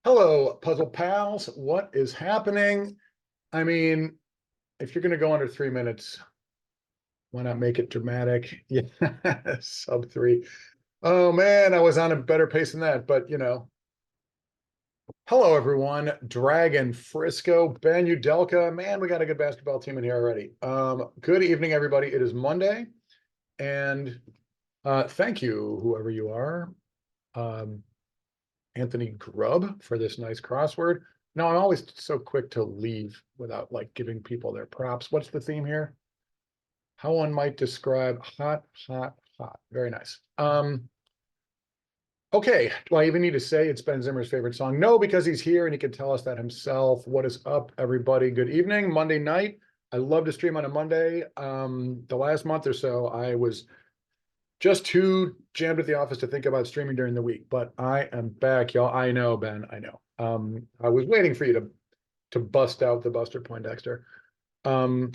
Hello, puzzle pals. What is happening? I mean, if you're going to go under 3 minutes, why not make it dramatic? Yeah, sub three. Oh man, I was on a better pace than that, but hello everyone. Dragon Frisco, Ben Udelka. Man, we got a good basketball team in here already. Good evening, everybody. It is Monday, and thank you, whoever you are. Um, Anthony Grubb for this nice crossword. No, I'm always so quick to leave without like giving people their props. What's the theme here? How one might describe hot, hot, hot. Very nice. Okay, do I even need to say it's Ben Zimmer's favorite song? No, because he's here and he can tell us that himself. What is up, everybody? Good evening, Monday night. I love to stream on a Monday. The last month or so, I was just too jammed at the office to think about streaming during the week, but I am back, y'all. I know, Ben. I know. I was waiting for you to bust out the Buster Poindexter. Um,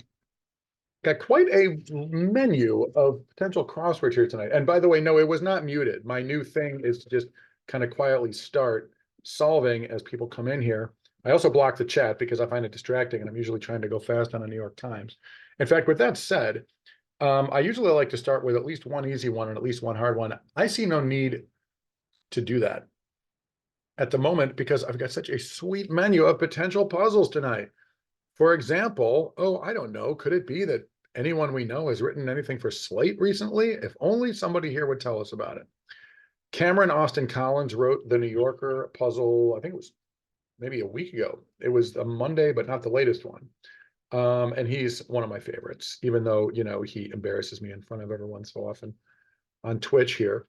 got quite a menu of potential crosswords here tonight. And by the way, no, it was not muted. My new thing is to just kind of quietly start solving as people come in here. I also block the chat because I find it distracting, and I'm usually trying to go fast on the New York Times. In fact, with that said, I usually like to start with at least one easy one and at least one hard one. I see no need to do that at the moment because I've got such a sweet menu of potential puzzles tonight. For example, oh, I don't know, could it be that anyone we know has written anything for Slate recently? If only somebody here would tell us about it. Cameron Austin Collins wrote the New Yorker puzzle, I think it was maybe a week ago. It was a Monday, but not the latest one. And he's one of my favorites, even though, he embarrasses me in front of everyone so often on Twitch here.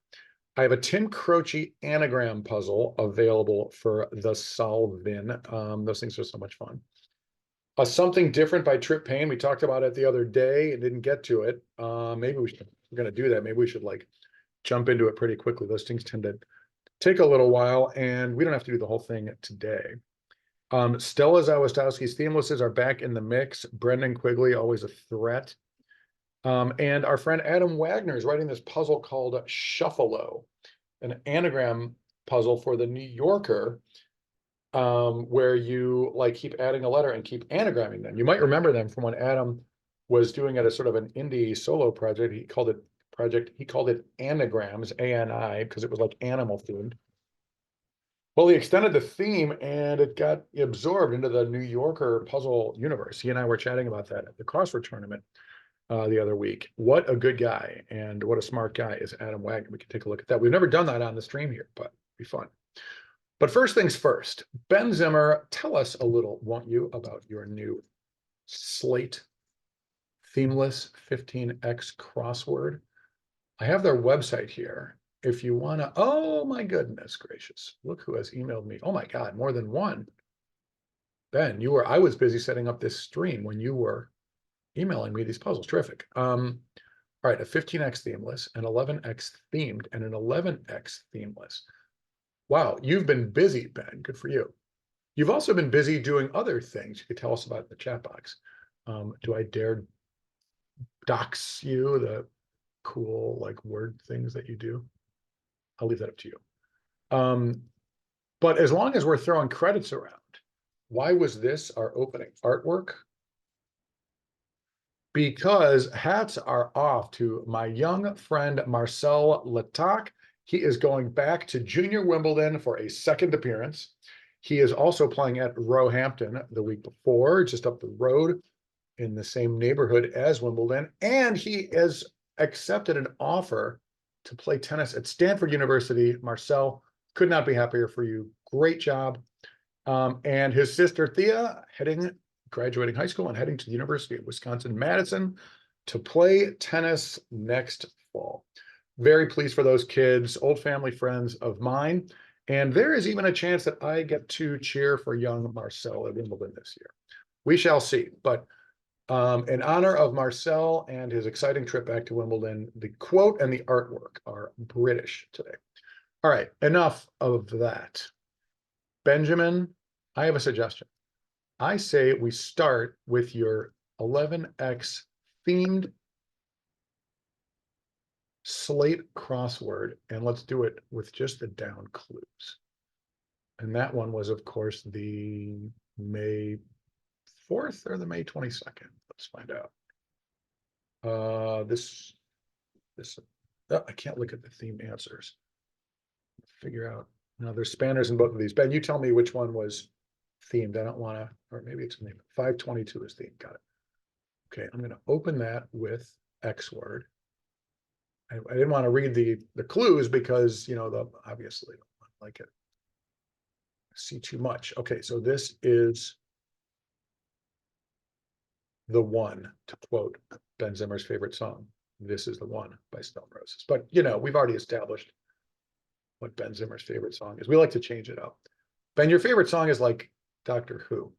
I have a Tim Croce anagram puzzle available for the Solvin. Those things are so much fun. Something different by Trip Payne. We talked about it the other day and didn't get to it. Maybe we're going to do that. Maybe we should like jump into it pretty quickly. Those things tend to take a little while, and we don't have to do the whole thing today. Stella Zawistowski's Themelesses are back in the mix. Brendan Quigley, always a threat. And our friend Adam Wagner is writing this puzzle called Shuffalo, an anagram puzzle for the New Yorker, where you like keep adding a letter and keep anagramming them. You might remember them from when Adam was doing it as sort of an indie solo project. He called it Anagrams, ANI, because it was like animal themed. Well, he extended the theme and it got absorbed into the New Yorker puzzle universe. He and I were chatting about that at the crossword tournament the other week. What a good guy and what a smart guy is Adam Wagner. We can take a look at that. We've never done that on the stream here, but it'd be fun. But first things first, Ben Zimmer, tell us a little, won't you, about your new Slate Themeless 15X crossword. I have their website here. If you want to, oh my goodness gracious, look who has emailed me. Oh my God, more than one. Ben, I was busy setting up this stream when you were emailing me these puzzles. Terrific. All right, a 15X themeless, an 11X themed, and an 11X themeless. Wow, you've been busy, Ben. Good for you. You've also been busy doing other things you could tell us about in the chat box. Do I dare dox you the cool like word things that you do? I'll leave that up to you. But as long as we're throwing credits around, why was this our opening artwork? Because hats are off to my young friend Marcel Latac. He is going back to Junior Wimbledon for a second appearance. He is also playing at Roehampton the week before, just up the road in the same neighborhood as Wimbledon. And he has accepted an offer to play tennis at Stanford University. Marcel, could not be happier for you. Great job. And his sister Thea graduating high school and heading to the University of Wisconsin-Madison to play tennis next fall. Very pleased for those kids, old family friends of mine. And there is even a chance that I get to cheer for young Marcel at Wimbledon this year. We shall see. But in honor of Marcel and his exciting trip back to Wimbledon, the quote and the artwork are British today. All right, enough of that. Benjamin, I have a suggestion. I say we start with your 11X themed Slate crossword, and let's do it with just the down clues. And that one was, of course, the May 4th or the May 22nd. Let's find out. This, I can't look at the theme answers. Figure out, no, there's spanners in both of these. Ben, you tell me which one was themed. I don't want to, or maybe it's 522 is themed. Got it. Okay, I'm going to open that with Xword. I didn't want to read the clues because, you know, obviously I don't like it. See too much. Okay, so this is the one, to quote Ben Zimmer's favorite song. This is the one by Stone Roses. But, you know, we've already established what Ben Zimmer's favorite song is. We like to change it up. Ben, your favorite song is like Doctor Who.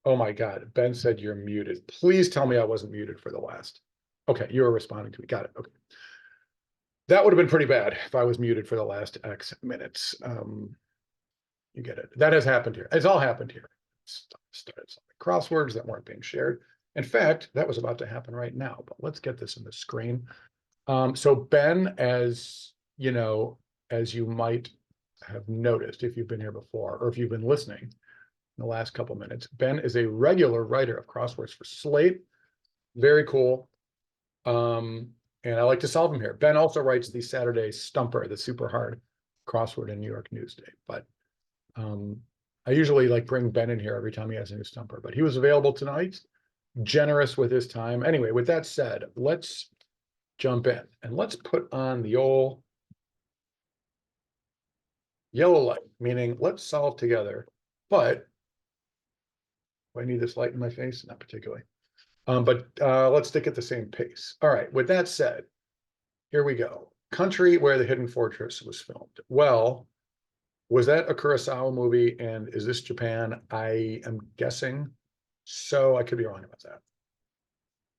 Oh my God, Ben said you're muted. Please tell me I wasn't muted for the last. Okay, you were responding to me. Got it. Okay. That would have been pretty bad if I was muted for the last X minutes. You get it. That has happened here. It's all happened here. Started some crosswords that weren't being shared. In fact, that was about to happen right now, but let's get this in the screen. So Ben, as you know, as you might have noticed if you've been here before, or if you've been listening in the last couple minutes, Ben is a regular writer of crosswords for Slate. Very cool. And I like to solve them here. Ben also writes the Saturday Stumper, the super hard crossword in New York Newsday. But I usually like bring Ben in here every time he has a new stumper, but he was available tonight, generous with his time. Anyway, with that said, let's jump in and let's put on the old yellow light, meaning let's solve together. But do I need this light in my face? Not particularly. But let's stick at the same pace. All right, with that said, here we go. Country where the Hidden Fortress was filmed. Well, was that a Kurosawa movie? And is this Japan? I am guessing. So I could be wrong about that.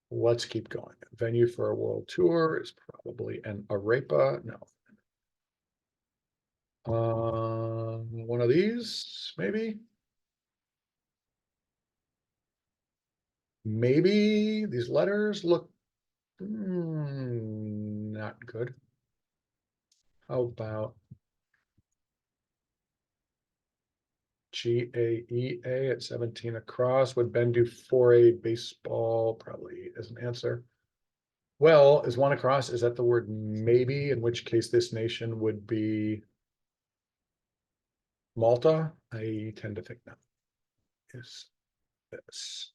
Let's keep going. Venue for a world tour is probably an arepa. No. One of these, maybe. Maybe these letters look not good. How about GAEA at 17 across? Would Ben do 4A baseball? Probably as an answer. Well, is one across? Is that the word maybe? In which case this nation would be Malta? I tend to think that is this.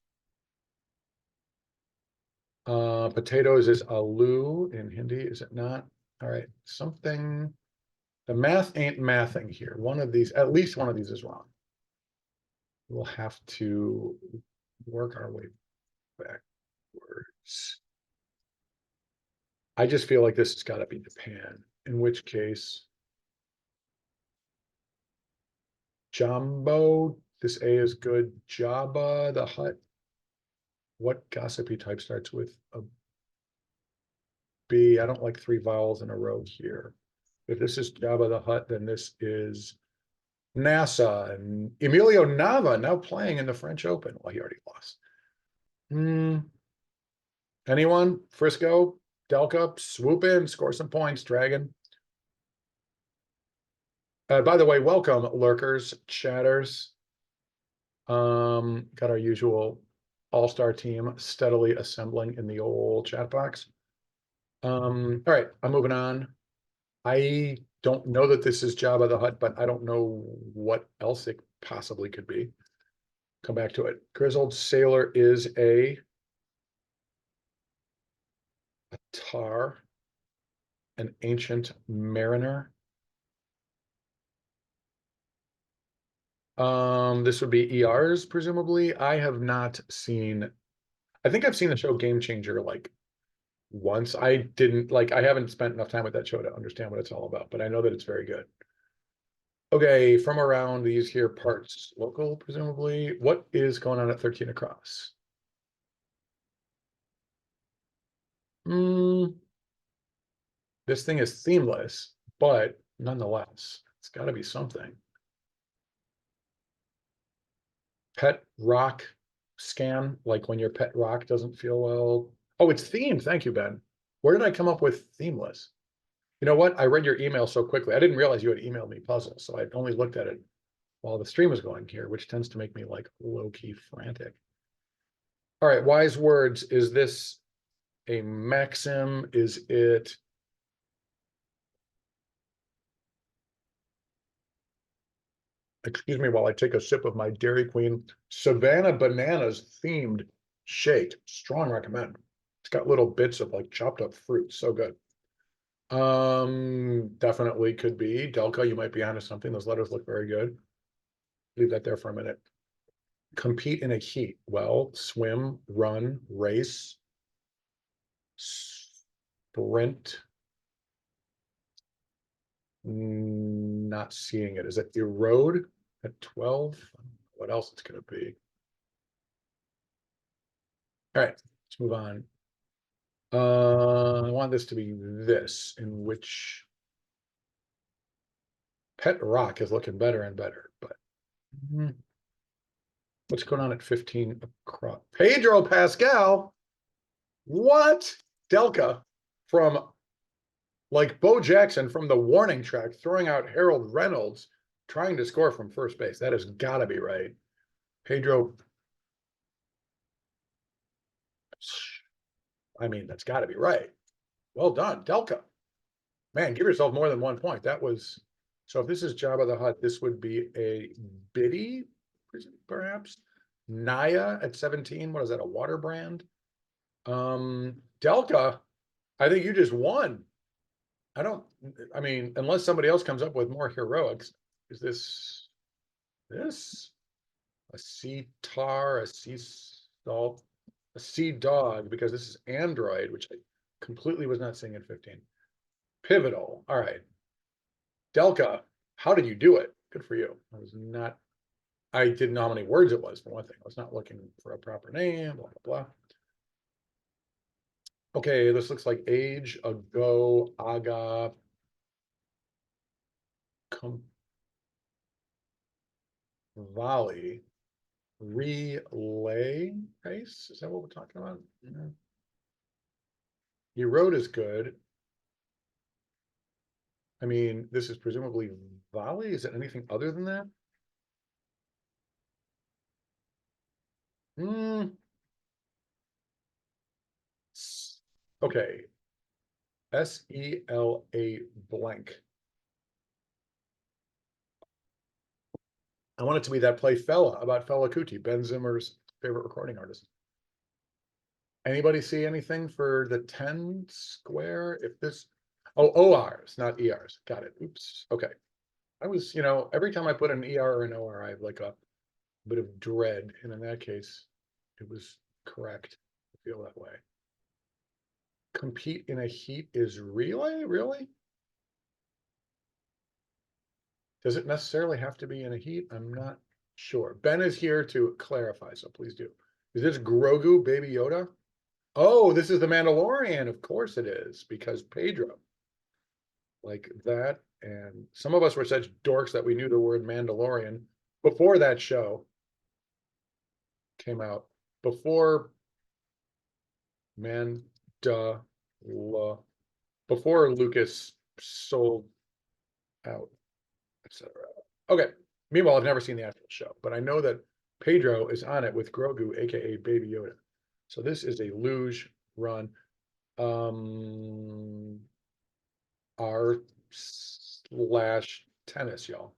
Potatoes is aloo in Hindi, is it not? All right, something. The math ain't mathing here. One of these, at least one of these is wrong. We'll have to work our way backwards. I just feel like this has got to be Japan, in which case Jumbo, this A is good. Jabba the Hutt. What gossipy type starts with a B? I don't like three vowels in a row here. If this is Jabba the Hutt, then this is NASA and Emilio Nava now playing in the French Open. Well, he already lost. Anyone? Frisco, Delcup, swoop in, score some points, Dragon. By the way, welcome, lurkers, chatters. Got our usual all-star team steadily assembling in the old chat box. All right, I'm moving on. I don't know that this is Jabba the Hutt, but I don't know what else it possibly could be. Come back to it. Grizzled Sailor is a tar, an ancient mariner. This would be ERs, presumably. I have not seen, I think I've seen the show Game Changer like once. I haven't spent enough time with that show to understand what it's all about, but I know that it's very good. Okay, from around these here parts, local, presumably. What is going on at 13 across? This thing is themeless, but nonetheless, it's got to be something. Pet rock scan, like when your pet rock doesn't feel well. Oh, it's themed. Thank you, Ben. Where did I come up with themeless? You know what? I read your email so quickly. I didn't realize you had emailed me puzzles, so I only looked at it while the stream was going here, which tends to make me like low-key frantic. All right, wise words. Is this a maxim? Is it? Excuse me while I take a sip of my Dairy Queen Savannah Bananas themed shake. Strong recommend. It's got little bits of like chopped up fruit. So good. Definitely could be. Delco, you might be onto something. Those letters look very good. Leave that there for a minute. Compete in a heat. Well, swim, run, race, sprint. Not seeing it. Is it erode at 12? What else it's going to be? All right, let's move on. I want this to be this, in which Pet Rock is looking better and better, but what's going on at 15 across? Pedro Pascal. What? Delca from like Bo Jackson from the warning track throwing out Harold Reynolds trying to score from first base. That has got to be right. Pedro. I mean, that's got to be right. Well done, Delca. Man, give yourself more than 1 point. That was so. If this is Jabba the Hutt, this would be a Biddy, perhaps. Naya at 17. What is that? A water brand? Delca, I think you just won. I mean, unless somebody else comes up with more heroics, is this a sea tar, a sea salt, a sea dog, because this is Android, which I completely was not seeing at 15. Pivotal. All right. Delca, how did you do it? Good for you. I didn't know how many words it was, for one thing. I was not looking for a proper name, blah, blah, blah. Okay, this looks like age ago, aga, volley, relay pace. Is that what we're talking about? Erode is good. I mean, this is presumably volley. Is it anything other than that? Okay. SELA blank. I want it to be that play Fela about Fela Kuti, Ben Zimmer's favorite recording artist. Anybody see anything for the 10 square? If this, oh, ORs, not ERs. Got it. Oops. Okay. I was, every time I put an ER or an OR, I have like a bit of dread. And in that case, it was correct. I feel that way. Compete in a heat is relay, really? Does it necessarily have to be in a heat? I'm not sure. Ben is here to clarify, so please do. Is this Grogu, Baby Yoda? Oh, this is the Mandalorian. Of course it is, because Pedro. Like that. And some of us were such dorks that we knew the word Mandalorian before that show came out. Before before Lucas sold out, etc. Okay. Meanwhile, I've never seen the actual show, but I know that Pedro is on it with Grogu, aka Baby Yoda. So this is a luge run. R/tennis, y'all.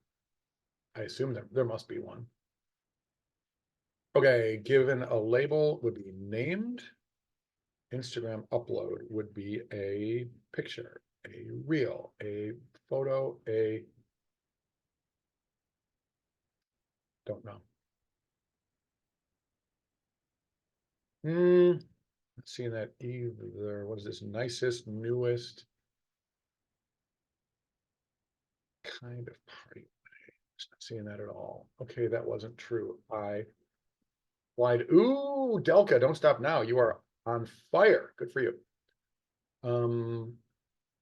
I assume there must be one. Okay, given a label would be named. Instagram upload would be a picture, a reel, a photo, don't know. Not seeing that either. What is this? Nicest, newest kind of party. Just not seeing that at all. Okay, that wasn't true. I lied. Ooh, Delca, don't stop now. You are on fire. Good for you.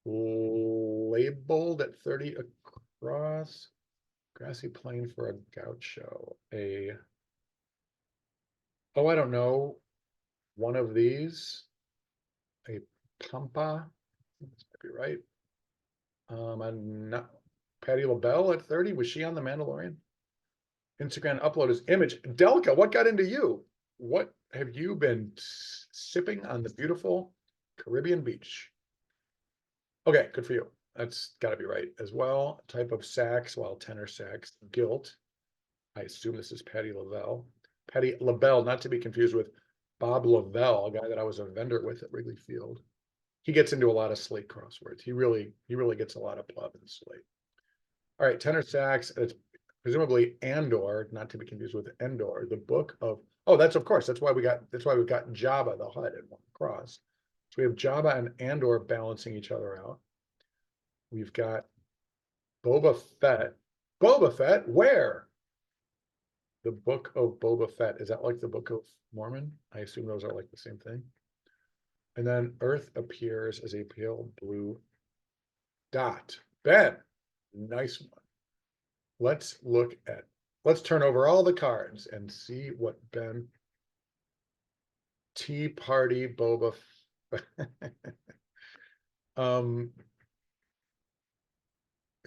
Labeled at 30 across. Grassy plain for a gaucho. Oh, I don't know. One of these. a Pampa. This might be right. I'm not. Patty LaBelle at 30. Was she on The Mandalorian? Instagram upload his image. Delka, what got into you? What have you been sipping on the beautiful Caribbean beach? Okay, good for you. That's got to be right as well. Type of sax, well, tenor sax, gilt. I assume this is Patty LaBelle. Patty LaBelle, not to be confused with Bob Lavelle, a guy that I was a vendor with at Wrigley Field. He gets into a lot of Slate crosswords. He really gets a lot of pub in Slate. All right, tenor sax. It's presumably Andor, not to be confused with Endor. The book of that's of course that's why we've got Jabba the Hutt at one cross. So we have Jabba and Andor balancing each other out. We've got Boba Fett. Boba Fett, where? The book of Boba Fett. Is that like the Book of Mormon? I assume those are like the same thing. And then Earth appears as a pale blue dot. Ben, nice one. Let's turn over all the cards and see what Ben. Tea Party Boba.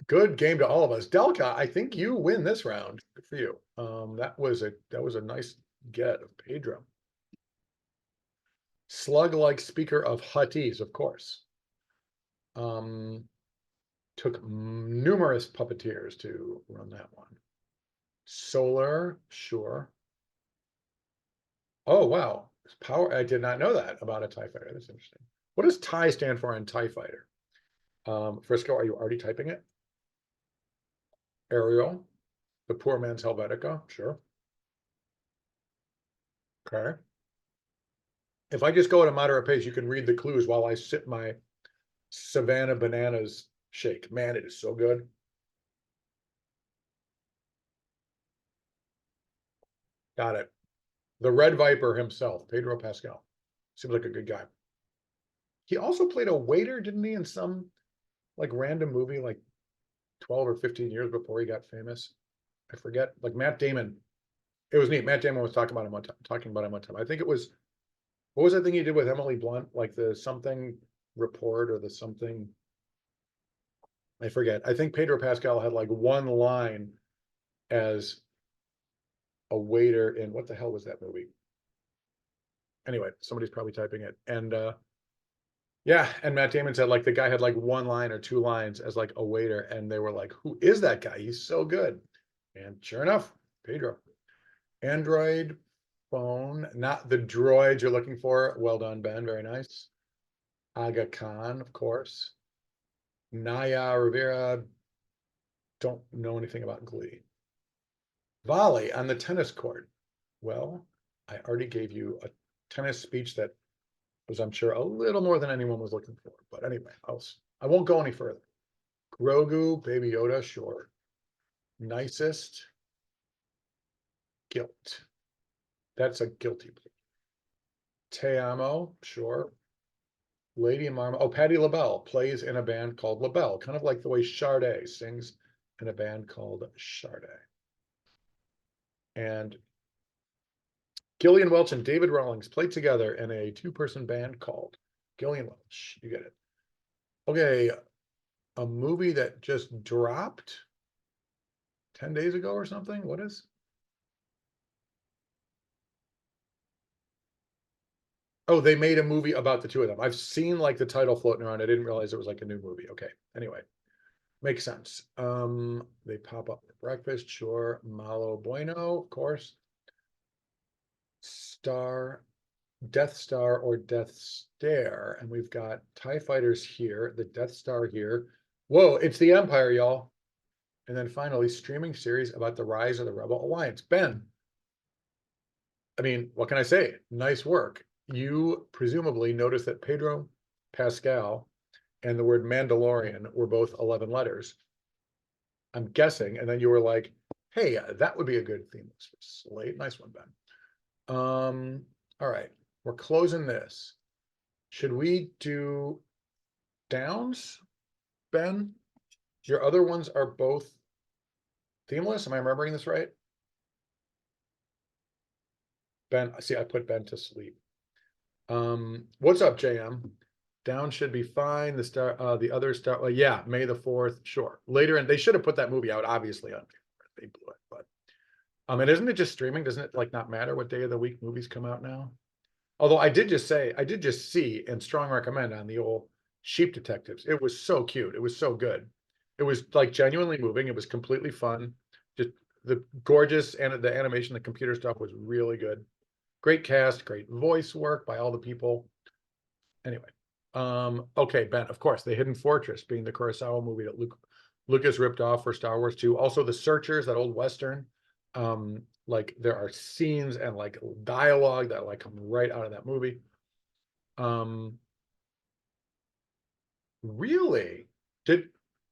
Good game to all of us. Delka, I think you win this round. Good for you. That was a nice get of Pedro. Slug-like speaker of Huttese, of course. Took numerous puppeteers to run that one. Solar, sure. Oh, wow. Power. I did not know that about a TIE fighter. That's interesting. What does TIE stand for in TIE fighter? Frisco, are you already typing it? Ariel, the poor man's Helvetica, sure. Okay. If I just go at a moderate pace, you can read the clues while I sip my Savannah Bananas shake. Man, it is so good. Got it. The Red Viper himself, Pedro Pascal. Seems like a good guy. He also played a waiter, didn't he, in some like random movie like 12 or 15 years before he got famous? I forget. Like Matt Damon. It was neat. Matt Damon was talking about him one time. I think it was, what was that thing he did with Emily Blunt? Like the something report or the something, I forget. I think Pedro Pascal had like one line as a waiter in, what the hell was that movie? Anyway, somebody's probably typing it. And yeah, and Matt Damon said like the guy had like one line or two lines as like a waiter, and they were like, who is that guy? He's so good. And sure enough, Pedro. Android phone, not the droid you're looking for. Well done, Ben. Very nice. Aga Khan, of course. Naya Rivera. Don't know anything about Glee. Volley on the tennis court. Well, I already gave you a tennis speech that was, I'm sure, a little more than anyone was looking for. But anyway, I won't go any further. Grogu, Baby Yoda, sure. Nicest. Guilt. That's a guilty plea. Te Amo, sure. Lady Marma. Oh, Patty LaBelle plays in a band called LaBelle, kind of like the way Sade sings in a band called Sade. And Gillian Welch and David Rawlings played together in a two-person band called Gillian Welch. You get it. Okay, a movie that just dropped 10 days ago or something. What is? Oh, they made a movie about the two of them. I've seen like the title floating around. I didn't realize it was like a new movie. Okay. Anyway, makes sense. They pop up for breakfast. Sure. Malo Bueno, of course. Star, Death Star or Death Stare. And we've got TIE fighters here, the Death Star here. Whoa, it's the Empire, y'all. And then finally, streaming series about the rise of the Rebel Alliance. Ben, I mean, what can I say? Nice work. You presumably noticed that Pedro Pascal and the word Mandalorian were both 11 letters. I'm guessing. And then you were like, hey, that would be a good theme for Slate. Nice one, Ben. All right. We're closing this. Should we do downs, Ben? Your other ones are both themeless. Am I remembering this right? Ben, see, I put Ben to sleep. What's up, JM? Down should be fine. The other star, well, yeah, May the 4th, sure. Later, and they should have put that movie out, obviously, on, they blew it, but and isn't it just streaming? Doesn't it like not matter what day of the week movies come out now? Although I did just see and strong recommend on the old Sheep Detectives. It was so cute. It was so good. It was like genuinely moving. It was completely fun. Just the gorgeous and the animation, the computer stuff was really good. Great cast, great voice work by all the people. Anyway, okay, Ben, of course, The Hidden Fortress being the Kurosawa movie that Lucas ripped off for Star Wars 2. Also, The Searchers, that old Western. Like there are scenes and like dialogue that like come right out of that movie. Really? Did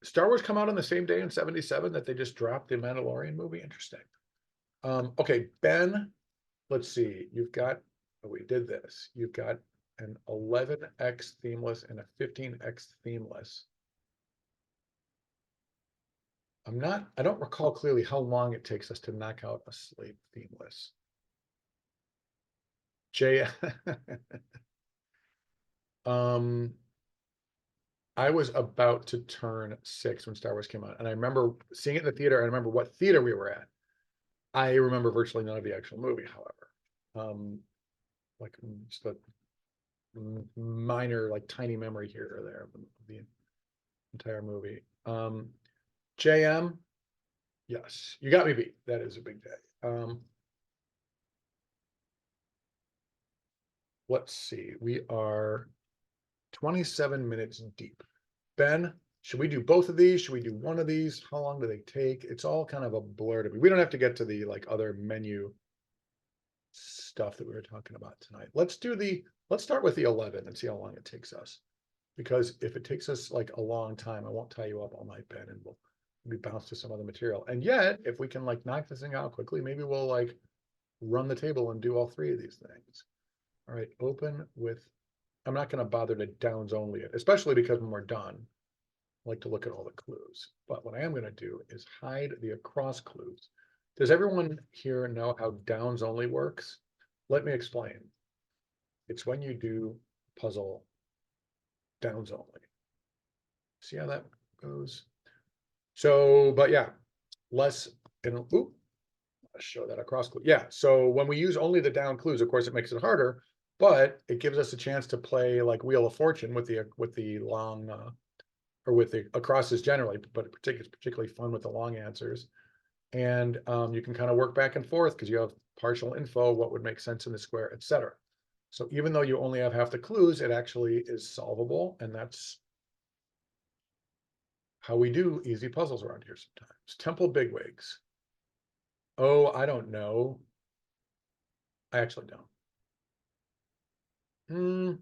Star Wars come out on the same day in 77 that they just dropped the Mandalorian movie? Interesting. Okay, Ben, let's see. You've got, oh, we did this. You've got an 11x themeless and a 15x themeless. I don't recall clearly how long it takes us to knock out a slate themeless. J, I was about to turn 6 when Star Wars came out, and I remember seeing it in the theater. I remember what theater we were at. I remember virtually none of the actual movie, however. Like just a minor, like tiny memory here or there of the entire movie. JM, yes, you got me beat. That is a big day. Let's see, we are 27 minutes deep. Ben, should we do both of these? Should we do one of these? How long do they take? It's all kind of a blur to me. We don't have to get to the like other menu stuff that we were talking about tonight. Let's start with the 11 and see how long it takes us. Because if it takes us like a long time, I won't tie you up all night, Ben, and we'll be bounced to some other material. And yet, if we can like knock this thing out quickly, maybe we'll like run the table and do all 3 of these things. All right, open with, I'm not going to bother to downs only it, especially because when we're done, I like to look at all the clues. But what I am going to do is hide the across clues. Does everyone here know how downs only works? Let me explain. It's when you do puzzle downs only. See how that goes? So, but yeah, less, and oop, let's show that across clue. Yeah, so when we use only the down clues, of course, it makes it harder, but it gives us a chance to play like Wheel of Fortune with the long or with the acrosses generally, but it's particularly fun with the long answers. And you can kind of work back and forth because you have partial info, what would make sense in the square, etc. So even though you only have half the clues, it actually is solvable, and that's how we do easy puzzles around here sometimes. Temple Bigwigs. Oh, I don't know. I actually don't.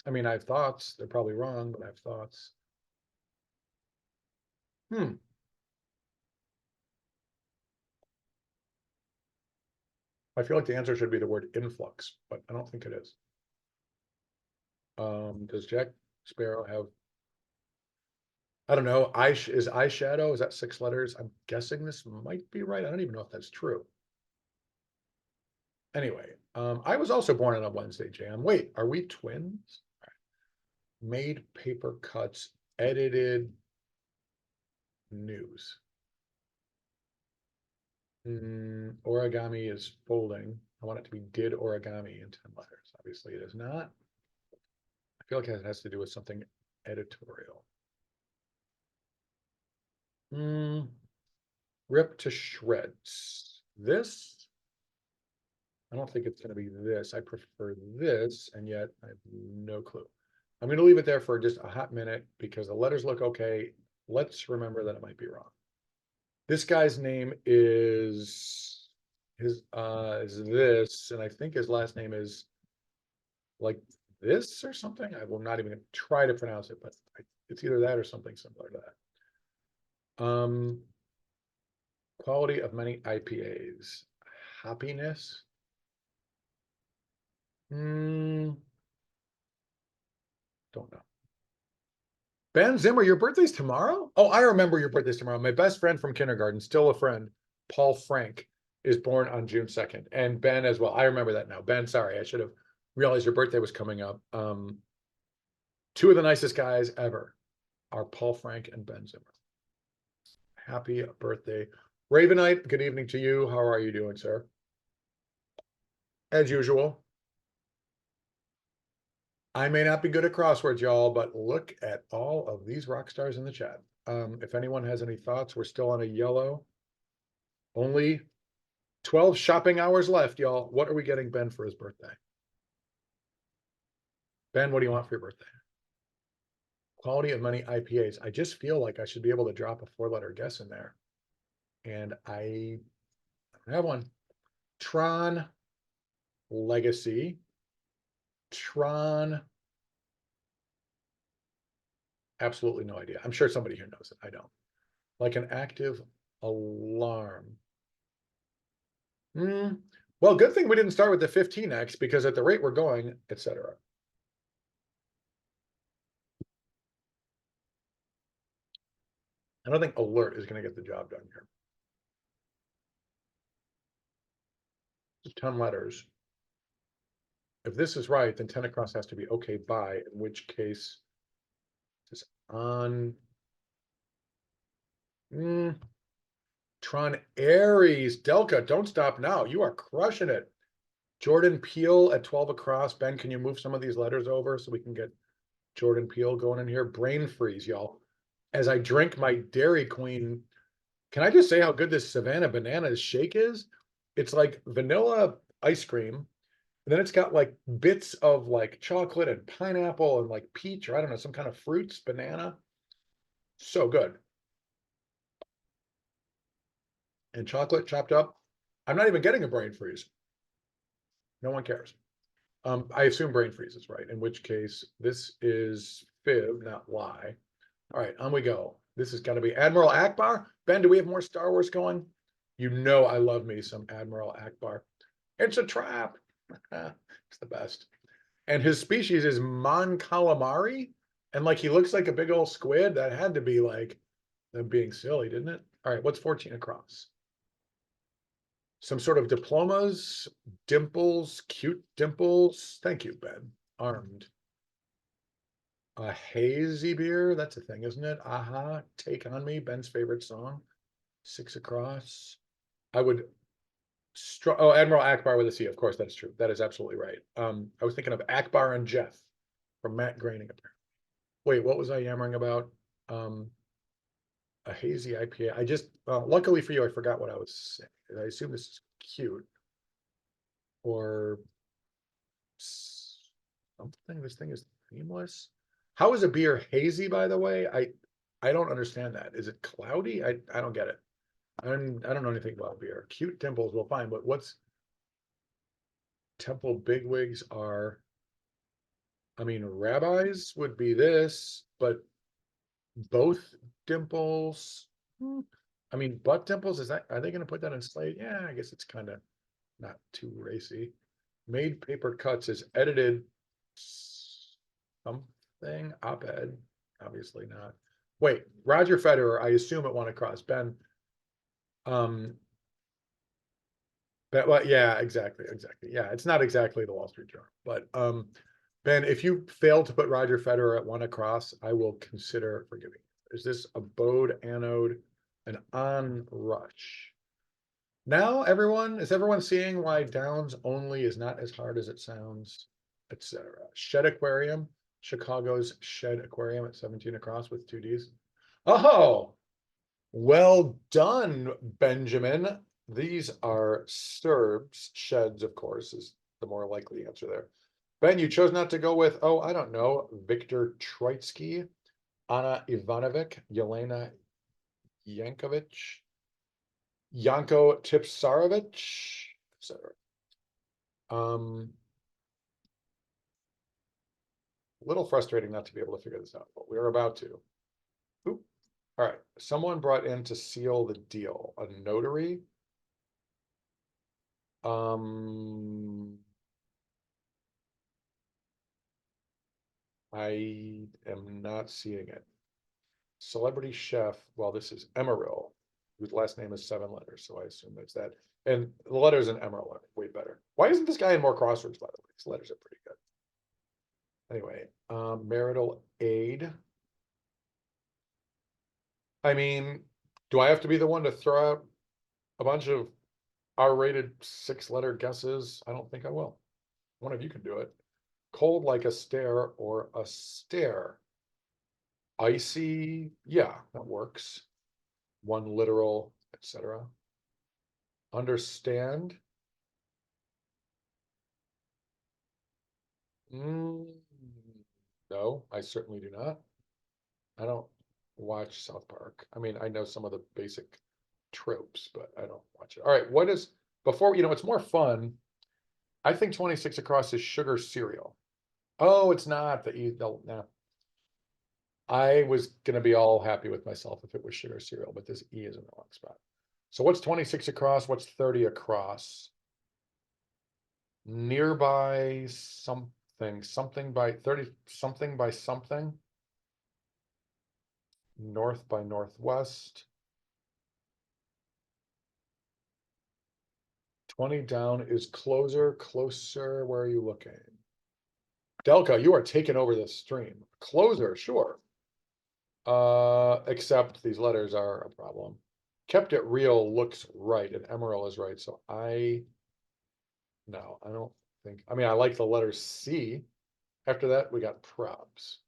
I mean, I have thoughts. They're probably wrong, but I have thoughts. I feel like the answer should be the word influx, but I don't think it is. Does Jack Sparrow have, I don't know, is eyeshadow, is that 6 letters? I'm guessing this might be right. I don't even know if that's true. Anyway, I was also born on a Wednesday, Jan. Wait, are we twins? Made paper cuts, edited news. Origami is folding. I want it to be did origami in 10 letters. Obviously, it is not. I feel like it has to do with something editorial. Rip to shreds. This, I don't think it's going to be this. I prefer this, and yet I have no clue. I'm going to leave it there for just a hot minute because the letters look okay. Let's remember that it might be wrong. This guy's name is this, and I think his last name is like this or something. I will not even try to pronounce it, but it's either that or something similar to that. Quality of many IPAs. Happiness. Don't know. Ben Zimmer, your birthday's tomorrow? Oh, I remember your birthday's tomorrow. My best friend from kindergarten, still a friend, Paul Frank, is born on June 2nd. And Ben as well. I remember that now. Ben, sorry, I should have realized your birthday was coming up. Two of the nicest guys ever are Paul Frank and Ben Zimmer. Happy birthday. Ravenite, good evening to you. How are you doing, sir? As usual. I may not be good at crosswords, y'all, but look at all of these rock stars in the chat. If anyone has any thoughts, we're still on a yellow. Only 12 shopping hours left, y'all. What are we getting Ben for his birthday? Ben, what do you want for your birthday? Quality of many IPAs. I just feel like I should be able to drop a 4-letter guess in there. And I have one. Tron Legacy. Tron. Absolutely no idea. I'm sure somebody here knows it. I don't. Like an active alarm. Well, good thing we didn't start with the 15X because at the rate we're going, etc. I don't think alert is going to get the job done here. 10 letters. If this is right, then 10 across has to be okay by, in which case it's on. Tron Aries. Delca, don't stop now. You are crushing it. Jordan Peele at 12 across. Ben, can you move some of these letters over so we can get Jordan Peele going in here? Brain freeze, y'all. As I drink my Dairy Queen, can I just say how good this Savannah Bananas shake is? It's like vanilla ice cream, and then it's got like bits of like chocolate and pineapple and like peach, or I don't know, some kind of fruits, banana. So good. And chocolate chopped up. I'm not even getting a brain freeze. No one cares. I assume brain freeze is right, in which case this is fib, not lie. All right, on we go. This has got to be Admiral Akbar. Ben, do we have more Star Wars going? You know I love me some Admiral Akbar. It's a trap. It's the best. And his species is Mon Calamari. And like he looks like a big old squid. That had to be like them being silly, didn't it? All right, what's 14 across? Some sort of diplomas, dimples, cute dimples. Thank you, Ben. Armed. A hazy beer. That's a thing, isn't it? Aha. Take on Me. Ben's favorite song. 6 across. I would. Oh, Admiral Akbar with a C. Of course, that's true. That is absolutely right. I was thinking of Akbar and Jeff from Matt Groening. Wait, what was I yammering about? A hazy IPA. I just, luckily for you, I forgot what I was saying. I assume this is cute or something. This thing is themeless. How is a beer hazy, by the way? I don't understand that. Is it cloudy? I don't get it. I don't know anything about beer. Cute dimples, well, fine, but what's temple bigwigs are? I mean, rabbis would be this, but both dimples. I mean, butt dimples, is that, are they going to put that in slate? Yeah, I guess it's kind of not too racy. Made paper cuts is edited something, op-ed, obviously not. Wait, Roger Federer, I assume at 1 across. Ben, but well, yeah, exactly. Yeah, it's not exactly the Wall Street Journal, but Ben, if you fail to put Roger Federer at 1 across, I will consider forgiving you. Is this a Bode anode, an onrush? Now, is everyone seeing why Downs only is not as hard as it sounds, etc. Shed Aquarium, Chicago's Shed Aquarium at 17 across with 2 Ds. Oh, well done, Benjamin. These are Serbs. Sheds, of course, is the more likely answer there. Ben, you chose not to go with, oh, I don't know, Viktor Troitsky, Anna Ivanovic, Yelena Yankovic, Yanko Tipsarevic, etc. A little frustrating not to be able to figure this out, but we're about to. Oop. All right, someone brought in to seal the deal, a notary. I am not seeing it. Celebrity chef, well, this is Emeril, whose last name is 7 letters, so I assume that's that. And the letters in Emeril are way better. Why isn't this guy in more crosswords, by the way? His letters are pretty good. Anyway, marital aid. I mean, do I have to be the one to throw out a bunch of R-rated 6-letter guesses? I don't think I will. One of you can do it. Cold like a stare or a stare. Icy, yeah, that works. One literal, etc. Understand. No, I certainly do not. I don't watch South Park. I mean, I know some of the basic tropes, but I don't watch it. All right, what is before, it's more fun. I think 26 across is sugar cereal. Oh, it's not that you don't know. I was gonna be all happy with myself if it was sugar cereal, but this E is in the wrong spot. So what's 26 across? What's 30 across? Nearby something by 30, something by something. North by northwest. 20 down is closer, closer. Where are you looking? Delco, you are taking over the stream. Closer, sure. Except these letters are a problem. Kept it real looks right, and Emerald is right. So no, I don't think. I mean, I like the letter C. After that, we got props.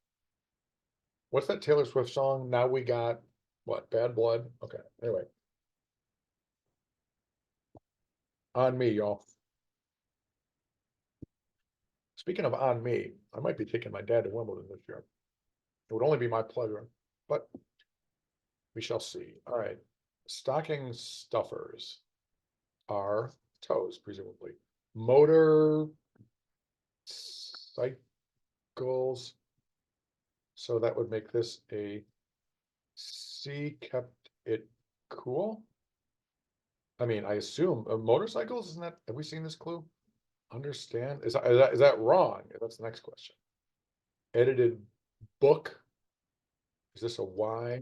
What's that Taylor Swift song? Now we got what? Bad Blood. Okay. Anyway, on me, y'all. Speaking of on me, I might be taking my dad to Wimbledon this year. It would only be my pleasure, but we shall see. All right. Stocking stuffers are toes, presumably. Motor cycles. So that would make this a C. Kept it cool. I mean, I assume motorcycles, isn't that, have we seen this clue? Understand, is that wrong? That's the next question. Edited book, is this a Y?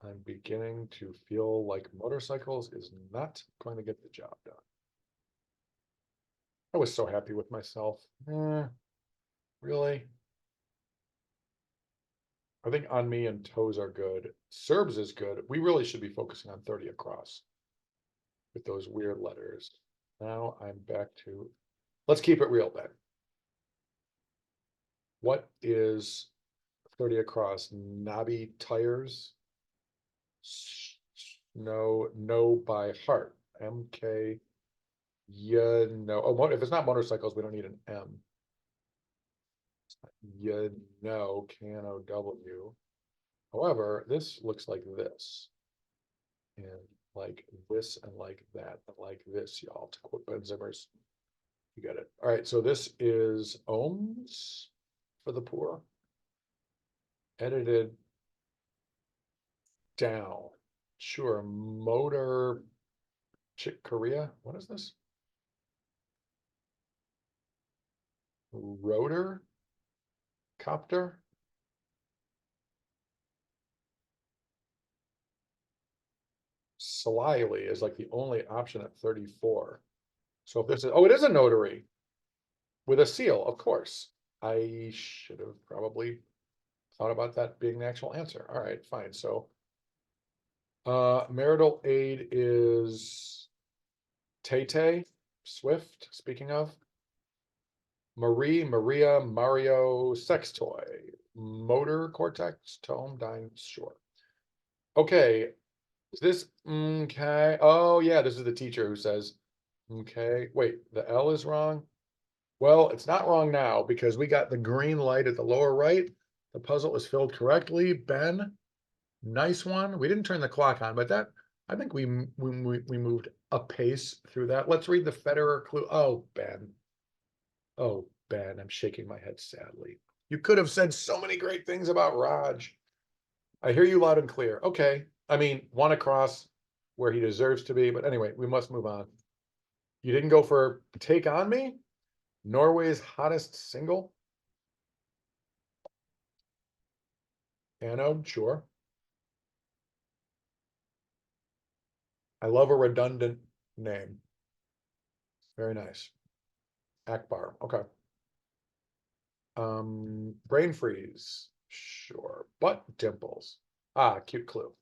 I'm beginning to feel like motorcycles is not going to get the job done. I was so happy with myself. Really? I think on me and toes are good. Serbs is good. We really should be focusing on 30 across with those weird letters. Now I'm back to, let's keep it real then. What is 30 across? Knobby tires? No by heart. MK. Yeah, no. Oh, if it's not motorcycles, we don't need an M. Yeah, no, KNOW. However, this looks like this. And like this and like that, and like this, y'all, to quote Ben Zimmer's. You got it. All right, so this is ohms for the poor. Edited down. Sure, motor Chick Korea. What is this? Rotor copter. Slyly is like the only option at 34. So if this is, oh, it is a notary with a seal, of course. I should have probably thought about that being the actual answer. All right, fine. So marital aid is Tay Swift, speaking of. Maria, Mario, sex toy, motor cortex, tome, dine, sure. Okay, is this okay? Oh yeah, this is the teacher who says, okay, wait, the L is wrong. Well, it's not wrong now because we got the green light at the lower right. The puzzle is filled correctly. Ben, nice one. We didn't turn the clock on, but that, I think we moved a pace through that. Let's read the Federer clue. Oh, Ben. Oh, Ben, I'm shaking my head sadly. You could have said so many great things about Raj. I hear you loud and clear. Okay. I mean, one across where he deserves to be, but anyway, we must move on. You didn't go for Take On Me? Norway's hottest single? Anode, sure. I love a redundant name. Very nice. Akbar, okay. Brain freeze. Sure. Butt dimples. Ah, cute clue.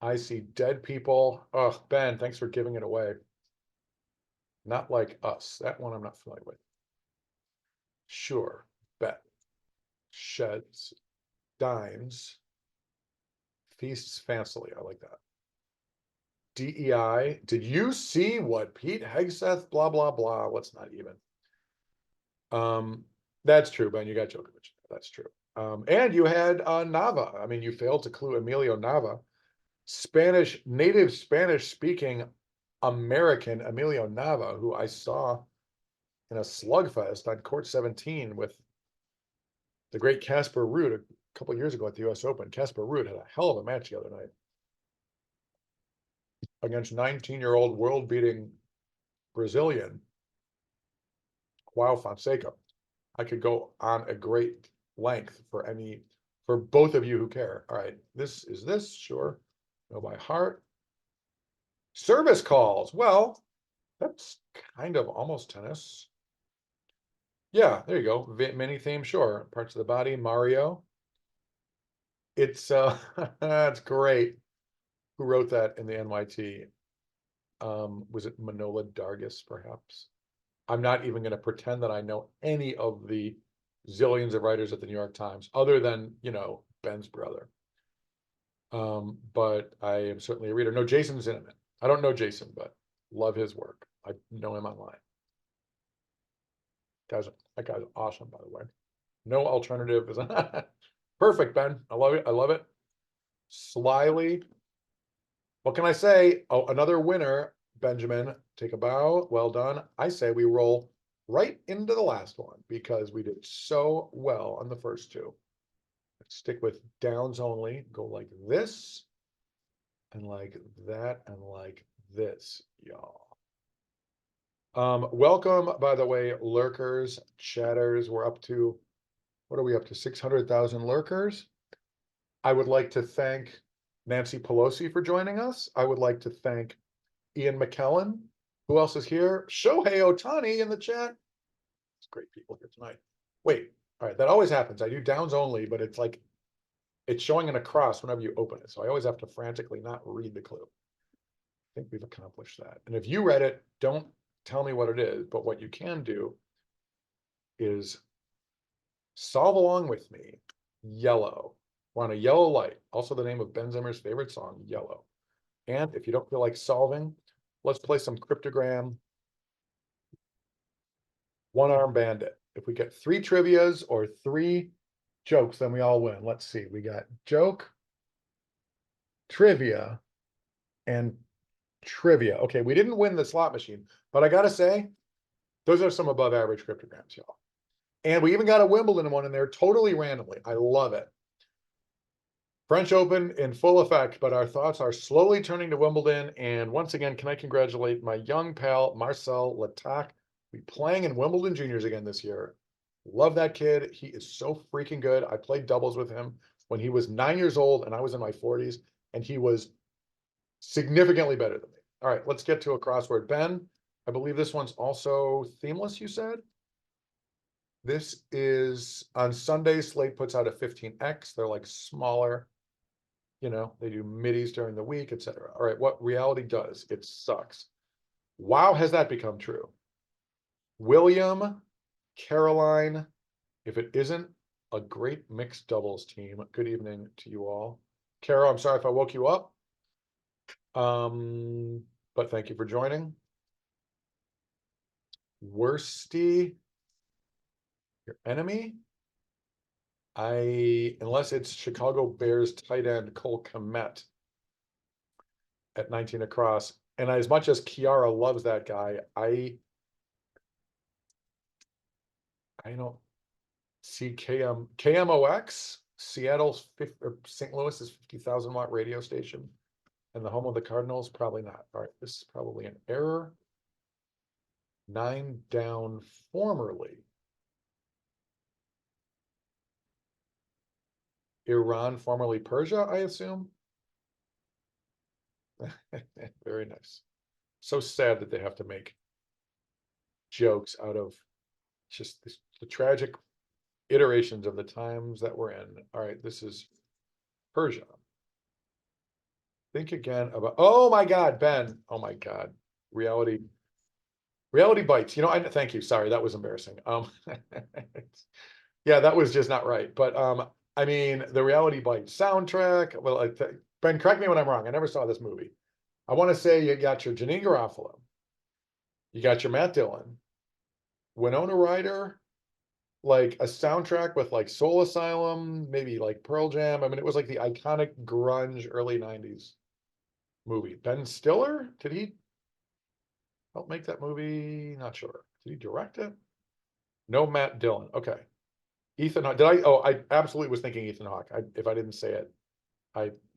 I see dead people. Oh, Ben, thanks for giving it away. Not like us. That one I'm not familiar with. Sure. Bet. Sheds. Dimes. Feasts fancily. I like that. DEI. Did you see what Pete Hegseth? Blah, blah, blah. Let's not even. That's true, Ben. You got Djokovic. That's true. And you had Nava. I mean, you failed to clue Emilio Nava. Spanish, native Spanish speaking American Emilio Nava, who I saw in a slugfest on court 17 with the great Casper Ruud a couple years ago at the US Open. Casper Ruud had a hell of a match the other night against 19-year-old world-beating Brazilian Joao Fonseca. I could go on a great length for both of you who care. All right, this is this, sure. Know by heart. Service calls. Well, that's kind of almost tennis. Yeah, there you go. Mini theme, sure. Parts of the body, Mario. It's that's great. Who wrote that in the NYT? Was it Manola Dargis, perhaps? I'm not even going to pretend that I know any of the zillions of writers at the New York Times, other than, Ben's brother. But I am certainly a reader. No, Jason Zinnemann. I don't know Jason, but love his work. I know him online. That guy's awesome, by the way. No alternative is perfect, Ben. I love it. I love it. Slyly. What can I say? Oh, another winner, Benjamin. Take a bow. Well done. I say we roll right into the last one because we did so well on the first two. Let's stick with downs only. Go like this and like that and like this, y'all. Welcome, by the way, lurkers, chatters. We're up to, what are we up to? 600,000 lurkers. I would like to thank Nancy Pelosi for joining us. I would like to thank Ian McKellen. Who else is here? Shohei Ohtani in the chat. It's great people here tonight. Wait, all right, that always happens. I do downs only, but it's like, it's showing an across whenever you open it. So I always have to frantically not read the clue. I think we've accomplished that. And if you read it, don't tell me what it is, but what you can do is solve along with me. Yellow. We're on a yellow light. Also the name of Ben Zimmer's favorite song, Yellow. And if you don't feel like solving, let's play some cryptogram. One arm bandit. If we get 3 trivias or 3 jokes, then we all win. Let's see. We got joke, trivia, and trivia. Okay, we didn't win the slot machine, but I gotta say, those are some above average cryptograms, y'all. And we even got a Wimbledon one in there totally randomly. I love it. French Open in full effect, but our thoughts are slowly turning to Wimbledon. And once again, can I congratulate my young pal, Marcel Latac, be playing in Wimbledon Juniors again this year. Love that kid. He is so freaking good. I played doubles with him when he was 9 years old and I was in my 40s, and he was significantly better than me. All right, let's get to a crossword. Ben, I believe this one's also themeless, you said? This is on Sunday. Slate puts out a 15X. They're like smaller, they do middies during the week, etc. All right, what reality does? It sucks. Wow, has that become true? William, Caroline, if it isn't a great mixed doubles team, good evening to you all. Carol, I'm sorry if I woke you up. But thank you for joining. Worsty, your enemy? Unless it's Chicago Bears tight end Cole Kmet at 19 across. And as much as Kiara loves that guy, I don't see KMOX, Seattle's or St. Louis's 50,000 watt radio station and the home of the Cardinals. Probably not. All right, this is probably an error. 9 down formerly. Iran, formerly Persia, I assume. Very nice. So sad that they have to make jokes out of just this the tragic iterations of the times that we're in. All right, this is Persia. Think again about, oh my God, Ben, oh my God, reality, reality bites. You know, thank you. Sorry, that was embarrassing. Yeah, that was just not right. But I mean, the reality bites soundtrack. Well, Ben, correct me when I'm wrong. I never saw this movie. I want to say you got your Janine Garofalo, you got your Matt Dillon, Winona Ryder, like a soundtrack with like Soul Asylum, maybe like Pearl Jam. I mean, it was like the iconic grunge early 90s movie. Ben Stiller, did he help make that movie? Not sure. Did he direct it? No, Matt Dillon. Okay. Ethan Hawke. Did I? Oh, I absolutely was thinking Ethan Hawke. If I didn't say it,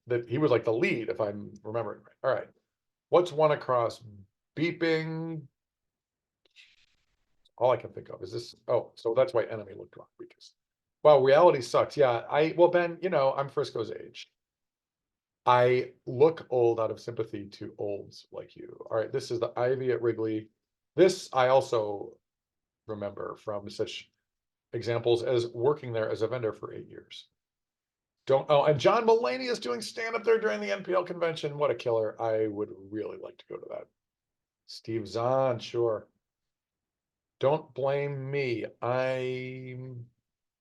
that he was like the lead, if I'm remembering right. All right. What's one across beeping? All I can think of is this. Oh, so that's why Enemy looked wrong because, wow, reality sucks. Yeah, well, Ben, you know, I'm Frisco's age. I look old out of sympathy to olds like you. All right, this is the Ivy at Wrigley. This I also remember from such examples as working there as a vendor for 8 years. Don't, oh, and John Mulaney is doing stand up there during the NPL convention. What a killer. I would really like to go to that. Steve Zahn, sure. Don't blame me. I'm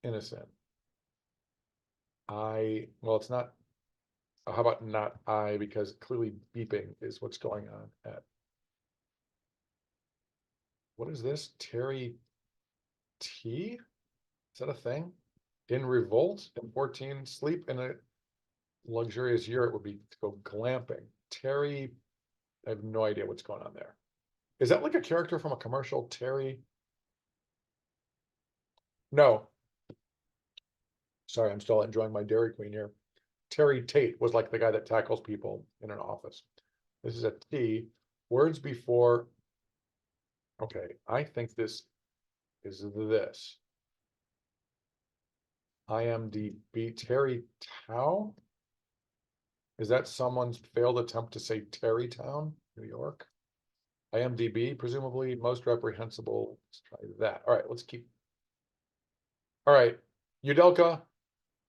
innocent. Well, it's not, how about not I, because clearly beeping is what's going on at, what is this? Terry T? Is that a thing? In revolt in 14, sleep in a luxurious year, it would be to go glamping. Terry, I have no idea what's going on there. Is that like a character from a commercial? Terry? No. Sorry, I'm still enjoying my Dairy Queen here. Terry Tate was like the guy that tackles people in an office. This is a T. Words before. Okay, I think this is this. IMDb. Terry Tao? Is that someone's failed attempt to say Terrytown, New York? IMDb, presumably most reprehensible. Let's try that. All right, let's keep. All right, Udelka,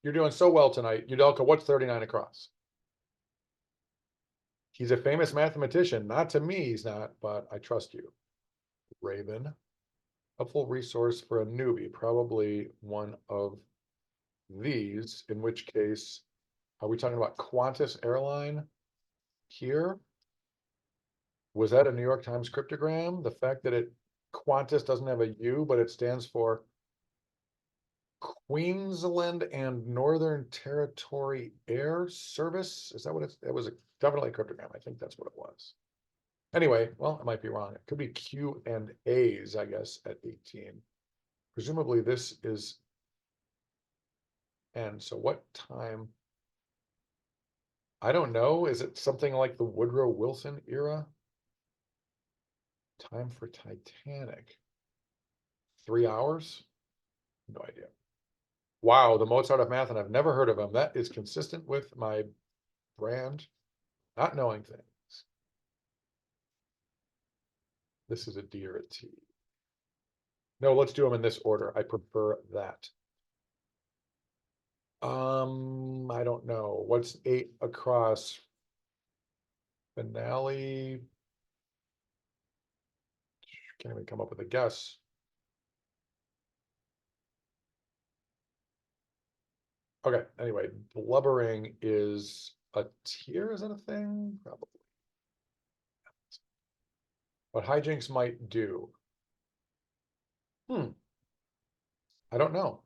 you're doing so well tonight. Udelka, what's 39 across? He's a famous mathematician. Not to me, he's not, but I trust you. Raven, helpful resource for a newbie, probably one of these, in which case, are we talking about Qantas Airline here? Was that a New York Times cryptogram? The fact that Qantas doesn't have a U, but it stands for Queensland and Northern Territory Air Service. Is that what it's? It was definitely a cryptogram. I think that's what it was. Anyway, well, I might be wrong. It could be Q and A's, I guess, at 18. Presumably this is N. So what time? I don't know. Is it something like the Woodrow Wilson era? Time for Titanic. 3 hours? No idea. Wow, the Mozart of math, and I've never heard of him. That is consistent with my brand, not knowing things. This is a D or a T. No, let's do them in this order. I prefer that. I don't know. What's 8 across? Finale. Can't even come up with a guess. Okay, anyway, blubbering is a tier, is that a thing? Probably. What hijinks might do. I don't know.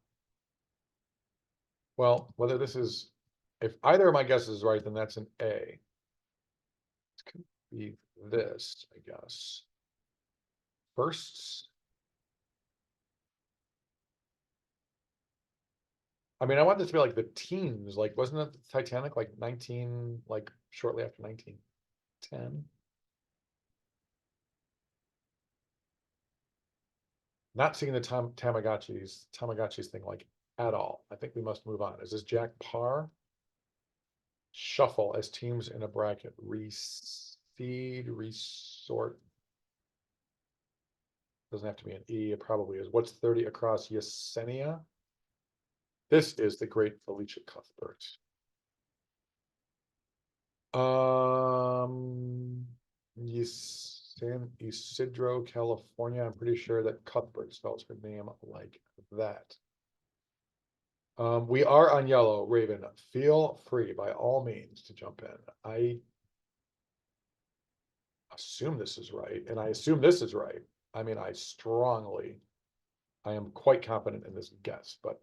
Well, whether this is, if either of my guesses is right, then that's an A. It could be this, I guess. Firsts. I mean, I want this to be like the teens. Like, wasn't it Titanic like 19, like shortly after 1910? Not seeing the Tamagotchis thing like at all. I think we must move on. Is this Jack Parr? Shuffle as teams in a bracket. Reseed, resort. Doesn't have to be an E, it probably is. What's 30 across Yesenia? This is the great Felicia Cuthbert. Isidro, California. I'm pretty sure that Cuthbert spells her name like that. We are on yellow, Raven. Feel free by all means to jump in. I assume this is right, and I assume this is right. I mean, I am quite confident in this guess, but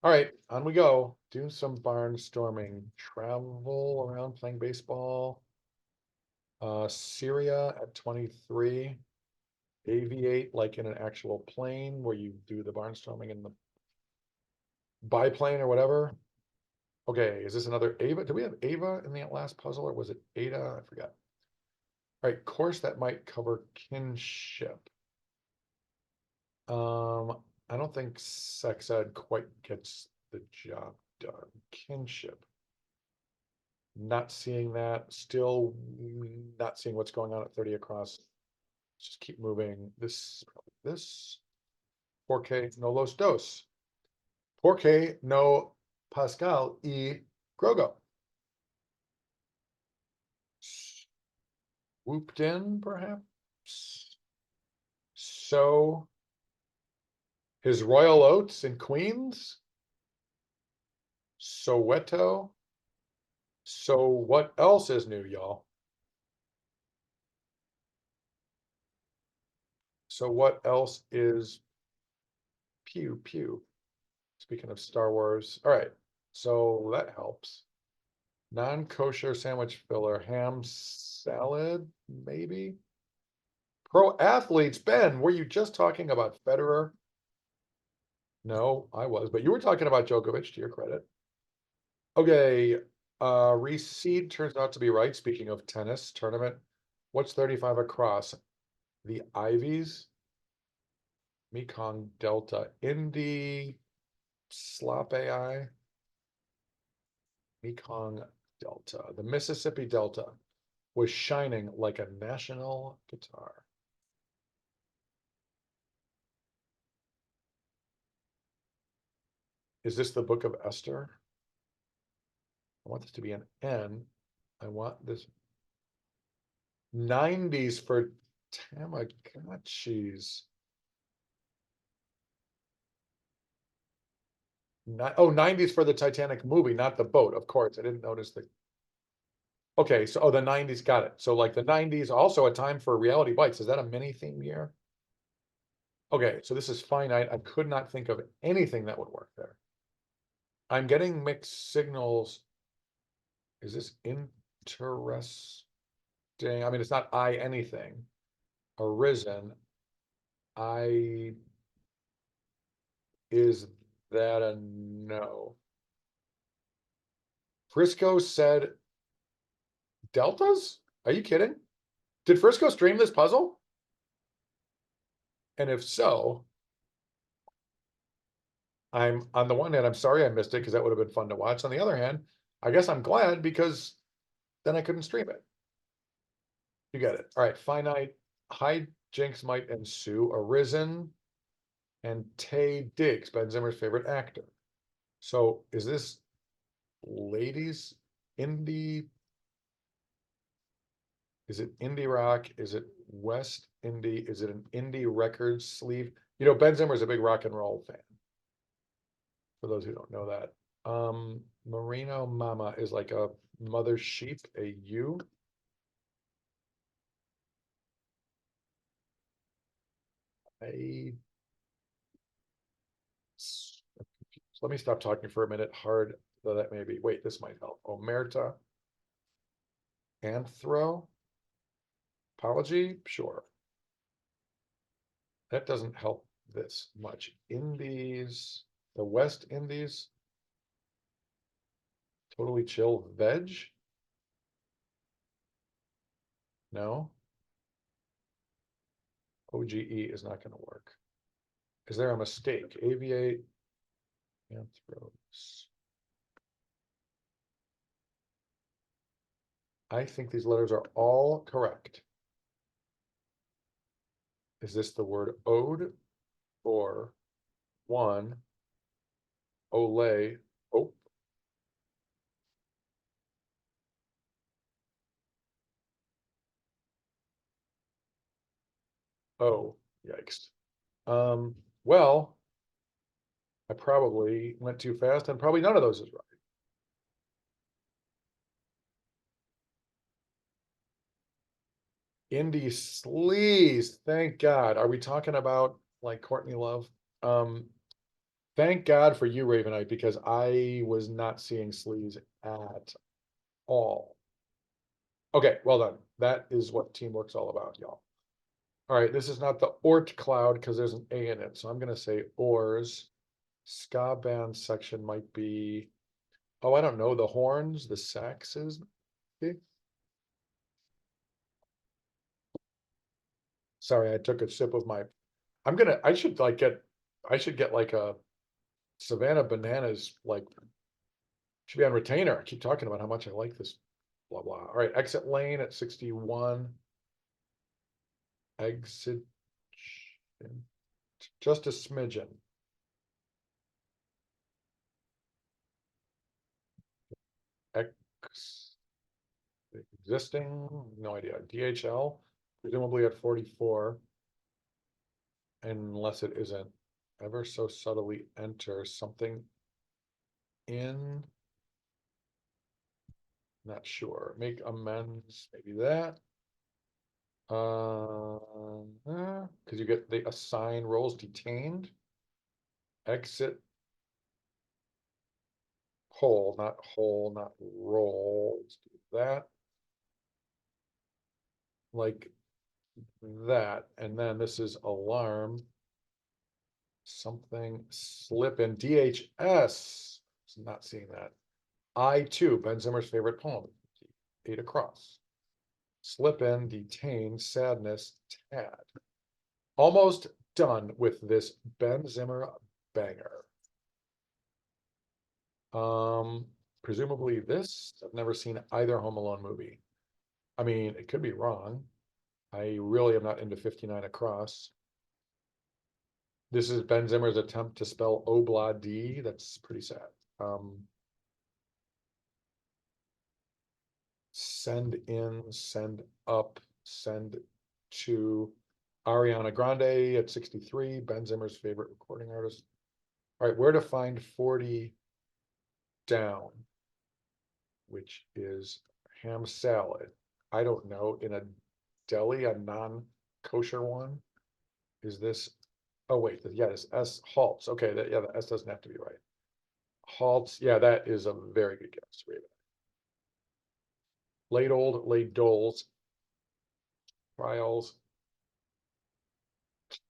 all right, on we go. Do some barnstorming, travel around playing baseball. Syria at 23. Aviate like in an actual plane where you do the barnstorming in the biplane or whatever. Okay, is this another Ava? Do we have Ava in the last puzzle or was it Ada? I forgot. All right, course that might cover kinship. I don't think sex ed quite gets the job done. Kinship. Not seeing that, still not seeing what's going on at 30 across. Just keep moving. This 4K no los dos. 4K no Pascal y Grogo. Swooped in, perhaps. So his Royal Oats in Queens. Soweto. So what else is new, y'all? So what else is pew pew? Speaking of Star Wars. All right. So that helps. Non-kosher sandwich filler, ham salad, maybe? Pro athletes, Ben, were you just talking about Federer? No, I was, but you were talking about Djokovic, to your credit. Okay, reseed turns out to be right. Speaking of tennis tournament, what's 35 across? The Ivies, Mekong Delta, Indy, Slop AI, Mekong Delta. The Mississippi Delta was shining like a national guitar. Is this the Book of Esther? I want this to be an N. I want this 90s for Tamagotchis. Oh, 90s for the Titanic movie, not the boat. Of course, I didn't notice the. Okay, so the 90s, got it. So like the 90s, also a time for Reality Bites. Is that a mini theme year? Okay, so this is finite. I could not think of anything that would work there. I'm getting mixed signals. Is this interesting? I mean, it's not I anything. Arisen. I is that a no? Frisco said deltas? Are you kidding? Did Frisco stream this puzzle? And if so, I'm on the one hand, I'm sorry I missed it because that would have been fun to watch. On the other hand, I guess I'm glad because then I couldn't stream it. You get it. All right, finite high jinx might ensue. Arisen and Taye Diggs, Ben Zimmer's favorite actor. So is this ladies indie? Is it indie rock? Is it West indie? Is it an indie record sleeve? You know, Ben Zimmer is a big rock and roll fan. For those who don't know that. Merino Mama is like a mother sheep, a ewe. Let me stop talking for a minute. Hard though that may be. Wait, this might help. Omerta. Anthro. Apology? Sure. That doesn't help this much. Indies, the West Indies. Totally chill veg? No. OGE is not going to work. Is there a mistake? Aviate, anthros. I think these letters are all correct. Is this the word ode or one, ole, oh, oh, yikes. Well, I probably went too fast and probably none of those is right. Indie Sleaze, thank God. Are we talking about like Courtney Love? Um, thank God for you, Ravenite, because I was not seeing Sleaze at all. Okay, well done. That is what teamwork's all about, y'all. All right, this is not the Ort cloud because there's an A in it, so I'm gonna say oars. Ska band section might be, oh, I don't know, the horns, the saxes. Maybe? Sorry, I took a sip of my, I should get like a Savannah Bananas, like, should be on retainer. I keep talking about how much I like this, blah, blah. All right, exit lane at 61. Exit, just a smidgen. X, existing, no idea. DHL, presumably at 44. Unless it isn't, ever so subtly enter something in. Not sure. Make amends, maybe that. Because you get the assign roles detained. Exit hole, not roll. Let's do that. Like that. And then this is alarm. Something slip in DHS. Not seeing that. I too, Ben Zimmer's favorite poem. 8 across. Slip in, detain, sadness, tad. Almost done with this Ben Zimmer banger. Presumably this, I've never seen either Home Alone movie. I mean, it could be wrong. I really am not into 59 across. This is Ben Zimmer's attempt to spell Obla D. That's pretty sad. Send in, send up, send to Ariana Grande at 63, Ben Zimmer's favorite recording artist. All right, where to find 40 down, which is ham salad. I don't know, in a deli, a non-kosher one. Is this, oh wait, yeah, this S halts. Okay, yeah, the S doesn't have to be right. Halts, yeah, that is a very good guess, Raven. Late old, late doles, trials,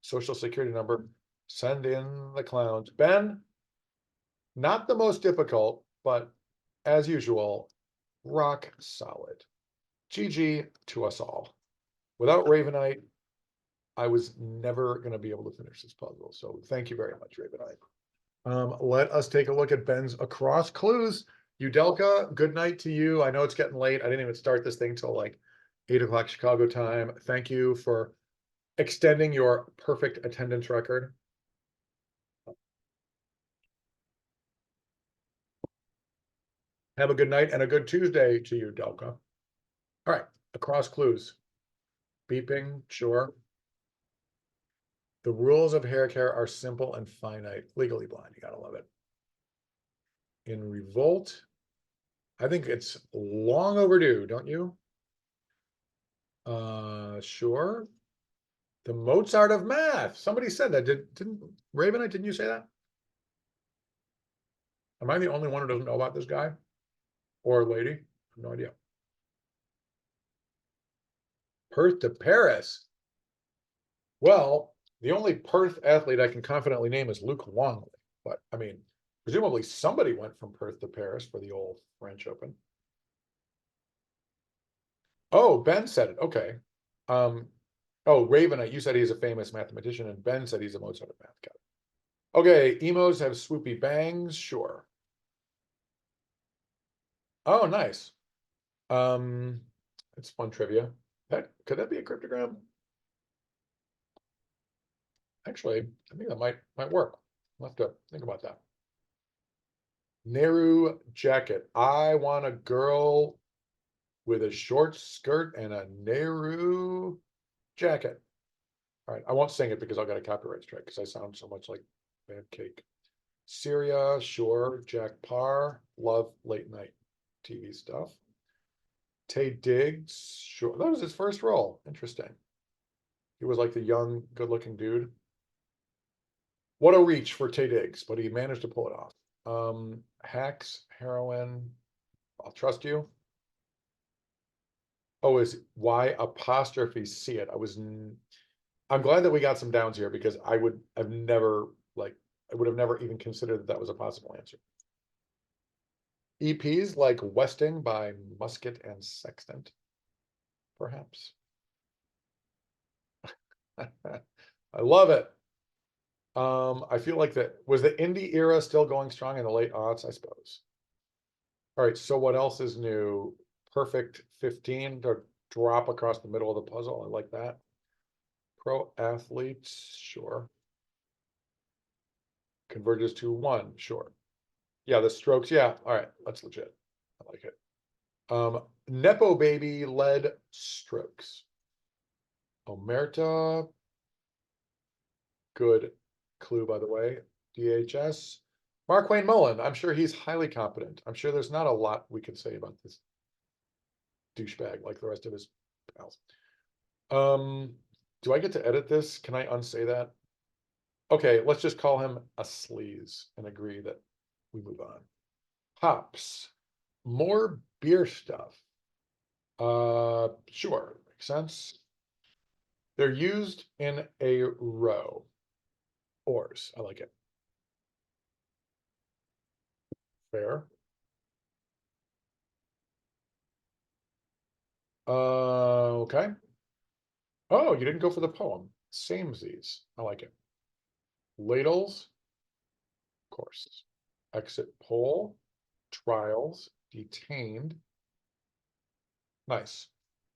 social security number, send in the clowns. Ben, not the most difficult, but as usual, rock solid. GG to us all. Without Ravenite, I was never going to be able to finish this puzzle. So thank you very much, Ravenite. Let us take a look at Ben's across clues. Udelka, good night to you. I know it's getting late. I didn't even start this thing till like 8 o'clock Chicago time. Thank you for extending your perfect attendance record. Have a good night and a good Tuesday to you, Delka. All right, across clues. Beeping, sure. The rules of hair care are simple and finite. Legally Blonde, you gotta love it. In Revolt, I think it's long overdue, don't you? Sure. The Mozart of math. Somebody said that. Didn't Ravenite, didn't you say that? Am I the only one who doesn't know about this guy or lady? I have no idea. Perth to Paris. Well, the only Perth athlete I can confidently name is Luke Longley. But I mean, presumably somebody went from Perth to Paris for the old French Open. Oh, Ben said it. Okay. Oh, Raven, you said he's a famous mathematician, and Ben said he's a Mozart of math guy. Okay, emos have swoopy bangs, sure. Oh, nice. It's fun trivia. That could that be a cryptogram? Actually, I think that might work. I'll have to think about that. Nehru jacket. I want a girl with a short skirt and a Nehru jacket. All right, I won't sing it because I'll get a copyright strike because I sound so much like Bad Cake. Syria, sure. Jack Parr, love late night TV stuff. Tay Diggs, sure. That was his first role. Interesting. He was like the young, good-looking dude. What a reach for Tay Diggs, but he managed to pull it off. Hacks, heroin. I'll trust you. Oh, is why apostrophe see it? I'm glad that we got some downs here because I would have never I would have never even considered that that was a possible answer. EPs like Westing by Musket and Sextant, perhaps. I love it. I feel like that was the indie era still going strong in the late aughts, I suppose. All right, so what else is new? Perfect 15 to drop across the middle of the puzzle. I like that. Pro athletes, sure. Converges to 1, sure. Yeah, the strokes, yeah. All right, that's legit. I like it. Nepo baby led strokes. Omerta, good clue, by the way. DHS. Mark-Wayne Mullen, I'm sure he's highly competent. I'm sure there's not a lot we can say about this douchebag like the rest of his pals. Do I get to edit this? Can I unsay that? Okay, let's just call him a sleaze and agree that we move on. Hops. More beer stuff. Sure, makes sense. They're used in a row. Oars, I like it. Fair. Okay. Oh, you didn't go for the poem. Samesies, I like it. Ladles, of course. Exit poll, trials, detained. Nice.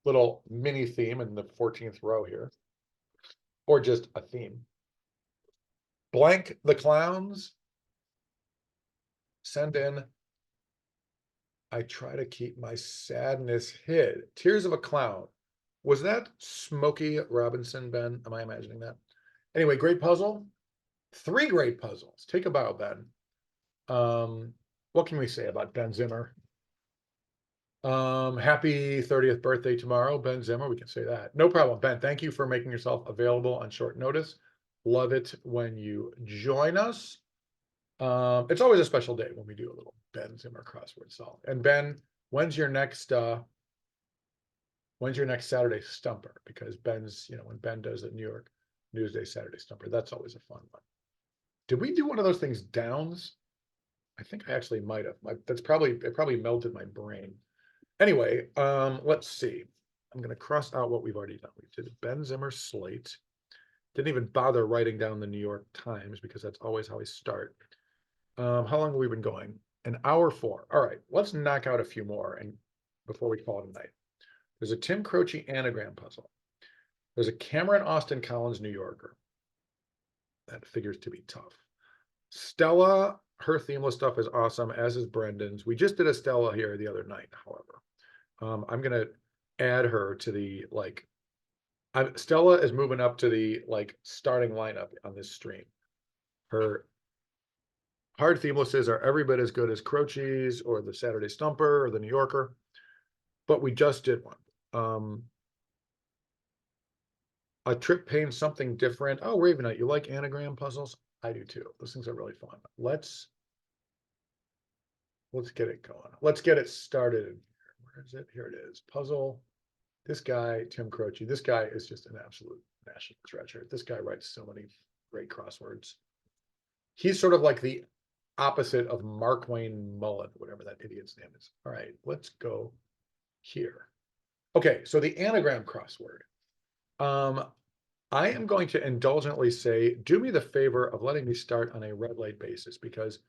Little mini theme in the 14th row here. Or just a theme. Blank the clowns. Send in. I try to keep my sadness hid. Tears of a Clown. Was that Smokey Robinson, Ben? Am I imagining that? Anyway, great puzzle. 3 great puzzles. Take a bow, Ben. What can we say about Ben Zimmer? Happy 30th birthday tomorrow, Ben Zimmer. We can say that. No problem, Ben. Thank you for making yourself available on short notice. Love it when you join us. It's always a special day when we do a little Ben Zimmer crossword solve. And Ben, when's your next Saturday stumper? Because Ben's, when Ben does the New York Newsday Saturday stumper, that's always a fun one. Did we do one of those things downs? I think I actually might have. It probably melted my brain. Anyway, let's see. I'm gonna cross out what we've already done. We did Ben Zimmer slate. Didn't even bother writing down the New York Times because that's always how I start. How long have we been going? An hour 4. All right, let's knock out a few more and before we call it a night. There's a Tim Croce anagram puzzle. There's a Cameron Austin Collins New Yorker. That figures to be tough. Stella, her themeless stuff is awesome, as is Brendan's. We just did a Stella here the other night, however. I'm gonna add her to the Stella is moving up to the starting lineup on this stream. Her hard themelesses are every bit as good as Croce's or the Saturday Stumper or the New Yorker, but we just did one. A trip paints something different. Oh, Ravenite, you like anagram puzzles? I do too. Those things are really fun. Let's get it going. Let's get it started. Where is it? Here it is. Puzzle. This guy, Tim Croce, this guy is just an absolute national treasure. This guy writes so many great crosswords. He's sort of like the opposite of Mark-Wayne Mullen, whatever that idiot's name is. All right, let's go here. Okay, so the anagram crossword. I am going to indulgently say, do me the favor of letting me start on a red light basis because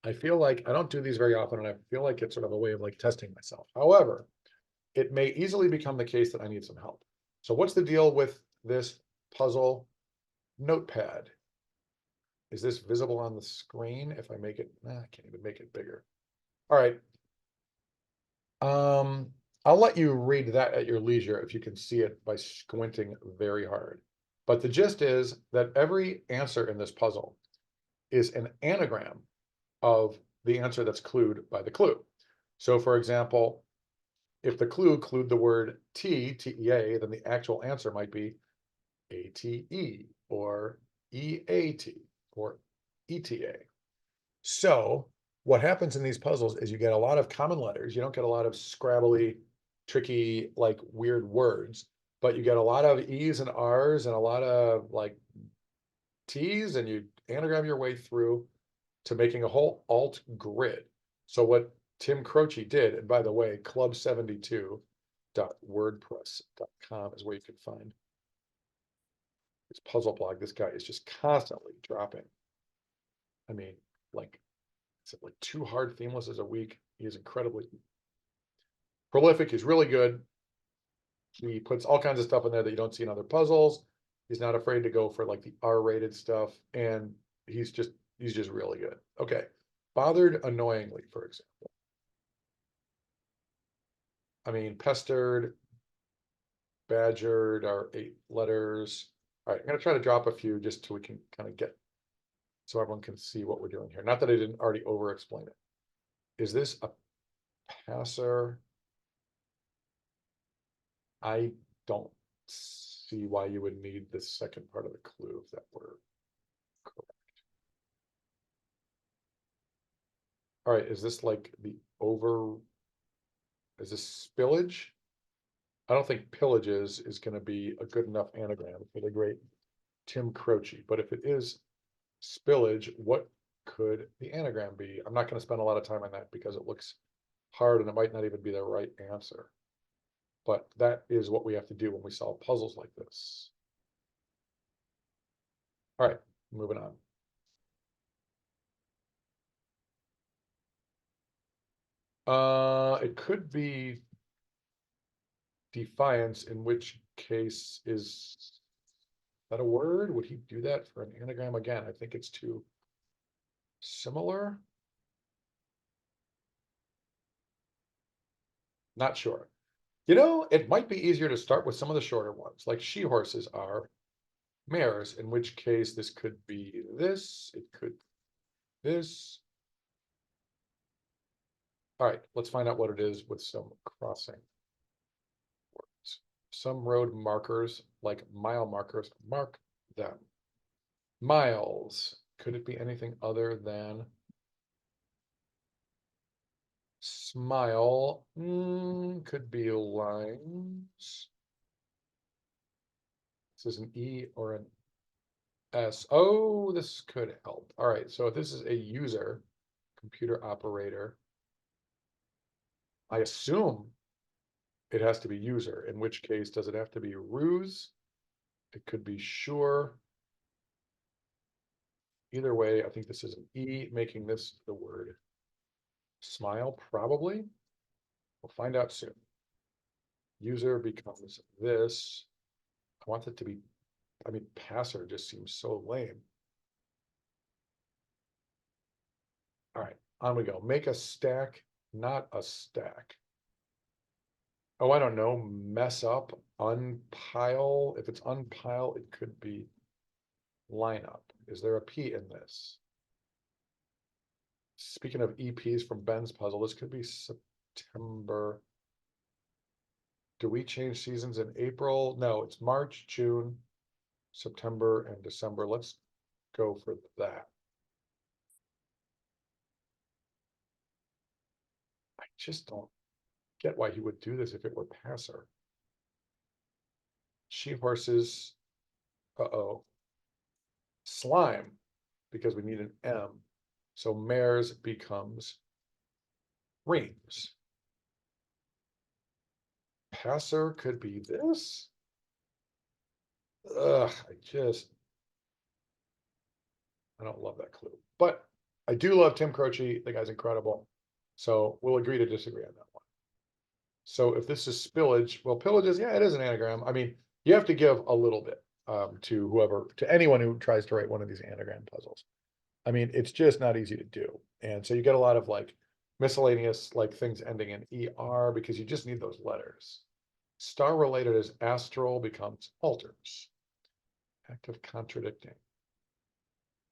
I feel like I don't do these very often and I feel like it's sort of a way of testing myself. However, it may easily become the case that I need some help. So what's the deal with this puzzle? notepad. Is this visible on the screen if I make it? Nah, I can't even make it bigger. All right. I'll let you read that at your leisure if you can see it by squinting very hard. But the gist is that every answer in this puzzle is an anagram of the answer that's clued by the clue. So for example, if the clue clued the word TEA, then the actual answer might be ATE or EAT or ETA. So what happens in these puzzles is you get a lot of common letters. You don't get a lot of scrabbly, tricky, like weird words, but you get a lot of E's and R's and a lot of like T's, and you anagram your way through to making a whole alt grid. So what Tim Croce did, and by the way, club72.wordpress.com is where you can find his puzzle blog. This guy is just constantly dropping. I mean, like, is it like 2 hard themelesses a week? He is incredibly prolific. He's really good. He puts all kinds of stuff in there that you don't see in other puzzles. He's not afraid to go for like the R-rated stuff, and he's just really good. Okay, bothered annoyingly, for example. I mean, pestered, badgered are 8 letters. All right, I'm gonna try to drop a few just so we can kind of get, so everyone can see what we're doing here. Not that I didn't already over explain it. Is this a passer? I don't see why you would need the second part of the clue if that were correct. All right, is this like the over, is this spillage? I don't think pillages is going to be a good enough anagram for the great Tim Croce, but if it is spillage, what could the anagram be? I'm not going to spend a lot of time on that because it looks hard and it might not even be the right answer. But that is what we have to do when we solve puzzles like this. All right, moving on. It could be defiance, in which case is that a word? Would he do that for an anagram again? I think it's too similar. Not sure. You know, it might be easier to start with some of the shorter ones, like she horses are mares, in which case this could be this, it could this. All right, let's find out what it is with some crossing words. Some road markers, like mile markers, mark them. Miles, could it be anything other than smile? Could be lines. This is an E or an S. Oh, this could help. All right, so if this is a user, computer operator, I assume it has to be user, in which case, does it have to be ruse? It could be sure. Either way, I think this is an E, making this the word smile, probably. We'll find out soon. User becomes this. I want it to be, I mean, passer just seems so lame. All right, on we go. Make a stack, not a stack. Oh, I don't know, mess up, unpile. If it's unpile, it could be lineup. Is there a P in this? Speaking of EPs from Ben's puzzle, this could be September. Do we change seasons in April? No, it's March, June, September, and December. Let's go for that. I just don't get why he would do this if it were passer. She horses, uh-oh. Slime, because we need an M. So mares becomes reams. Passer could be this. Ugh, I don't love that clue. But I do love Tim Croce. The guy's incredible. So we'll agree to disagree on that one. So if this is spillage, well, pillages, yeah, it is an anagram. I mean, you have to give a little bit. to whoever, to anyone who tries to write one of these anagram puzzles. I mean, it's just not easy to do. And so you get a lot of like miscellaneous like things ending in ER because you just need those letters. Star related as astral becomes alters. Act of contradicting.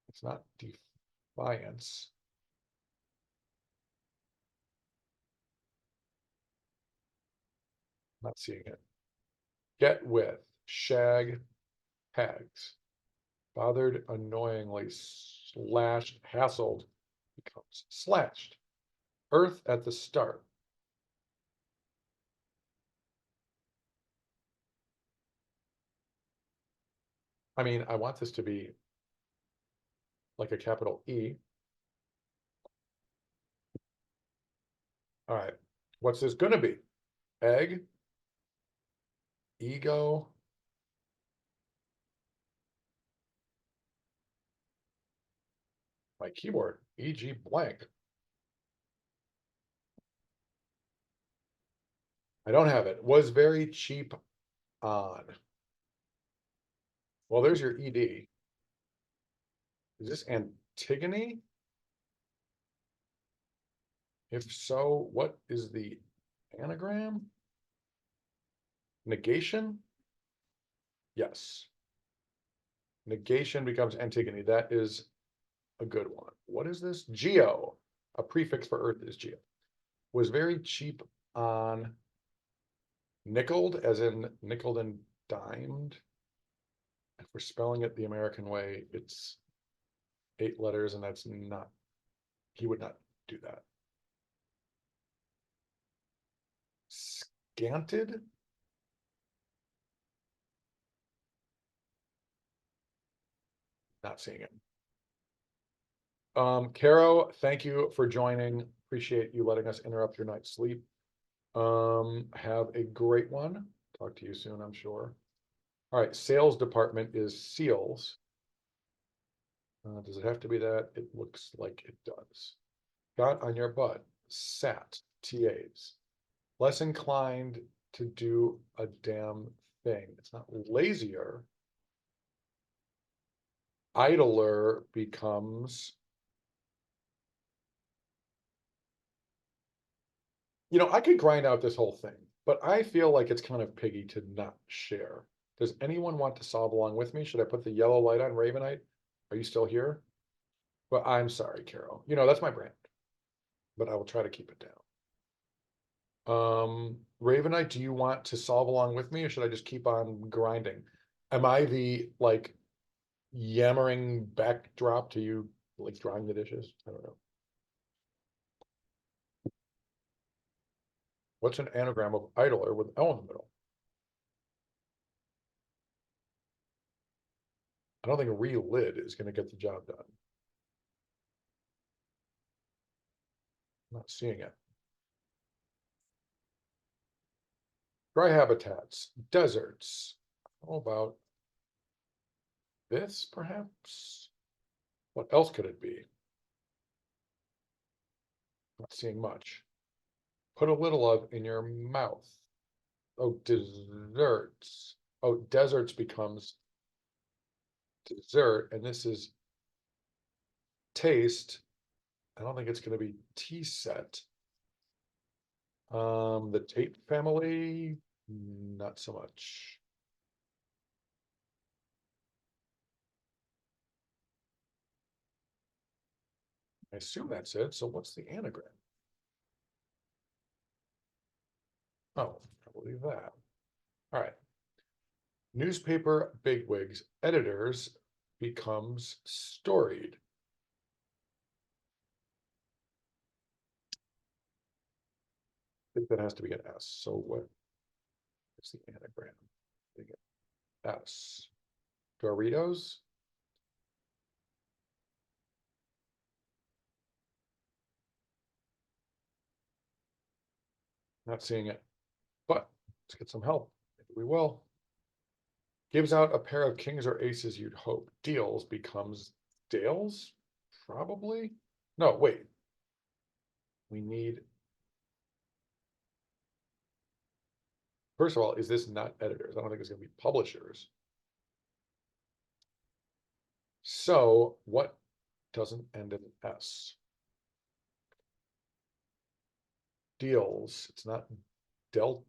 It's not defiance. Not seeing it. Get with, shag, hags. Bothered, annoyingly, slashed, hassled becomes slashed. Earth at the start. I mean, I want this to be like a capital E. All right. What's this gonna be? Egg, ego. My keyboard, e.g. blank. I don't have it. Was very cheap on. Well, there's your ED. Is this Antigone? If so, what is the anagram? Negation? Yes. Negation becomes Antigone. That is a good one. What is this? Geo. A prefix for Earth is geo. Was very cheap on nickeled, as in nickeled and dimed. If we're spelling it the American way, it's 8 letters, and that's not, he would not do that. Scanted? Not seeing it. Caro, thank you for joining. Appreciate you letting us interrupt your night's sleep. Have a great one. Talk to you soon, I'm sure. All right, sales department is seals. Does it have to be that? It looks like it does. Got on your butt, sat, TAs. Less inclined to do a damn thing. It's not lazier. Idler becomes, you know, I could grind out this whole thing, but I feel like it's kind of piggy to not share. Does anyone want to solve along with me? Should I put the yellow light on Ravenite? Are you still here? Well, I'm sorry, Carol. You know, that's my brand, but I will try to keep it down. Ravenite, do you want to solve along with me, or should I just keep on grinding? Am I the like yammering backdrop to you like drying the dishes? I don't know. What's an anagram of idler with L in the middle? I don't think a relid is going to get the job done. I'm not seeing it. Dry habitats, deserts. How about this, perhaps? What else could it be? Not seeing much. Put a little of in your mouth. Oh, desserts. Oh, deserts becomes dessert, and this is taste. I don't think it's going to be tea set. The Tate family, not so much. I assume that's it. So what's the anagram? Oh, I believe that. All right. Newspaper bigwigs, editors becomes storied. I think that has to be an S. So what is the anagram? S. Doritos? Not seeing it, but let's get some help. Maybe we will. Gives out a pair of kings or aces you'd hope. Deals becomes Dales? Probably. No, wait. We need. First of all, is this not editors? I don't think it's going to be publishers. So what doesn't end in S? Deals, it's not delta.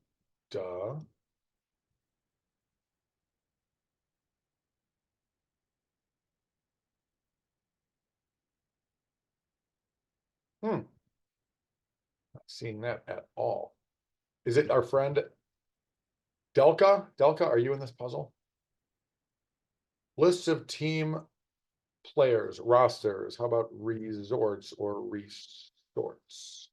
Not seeing that at all. Is it our friend Delka? Delka, are you in this puzzle? Lists of team players, rosters. How about resorts or resorts?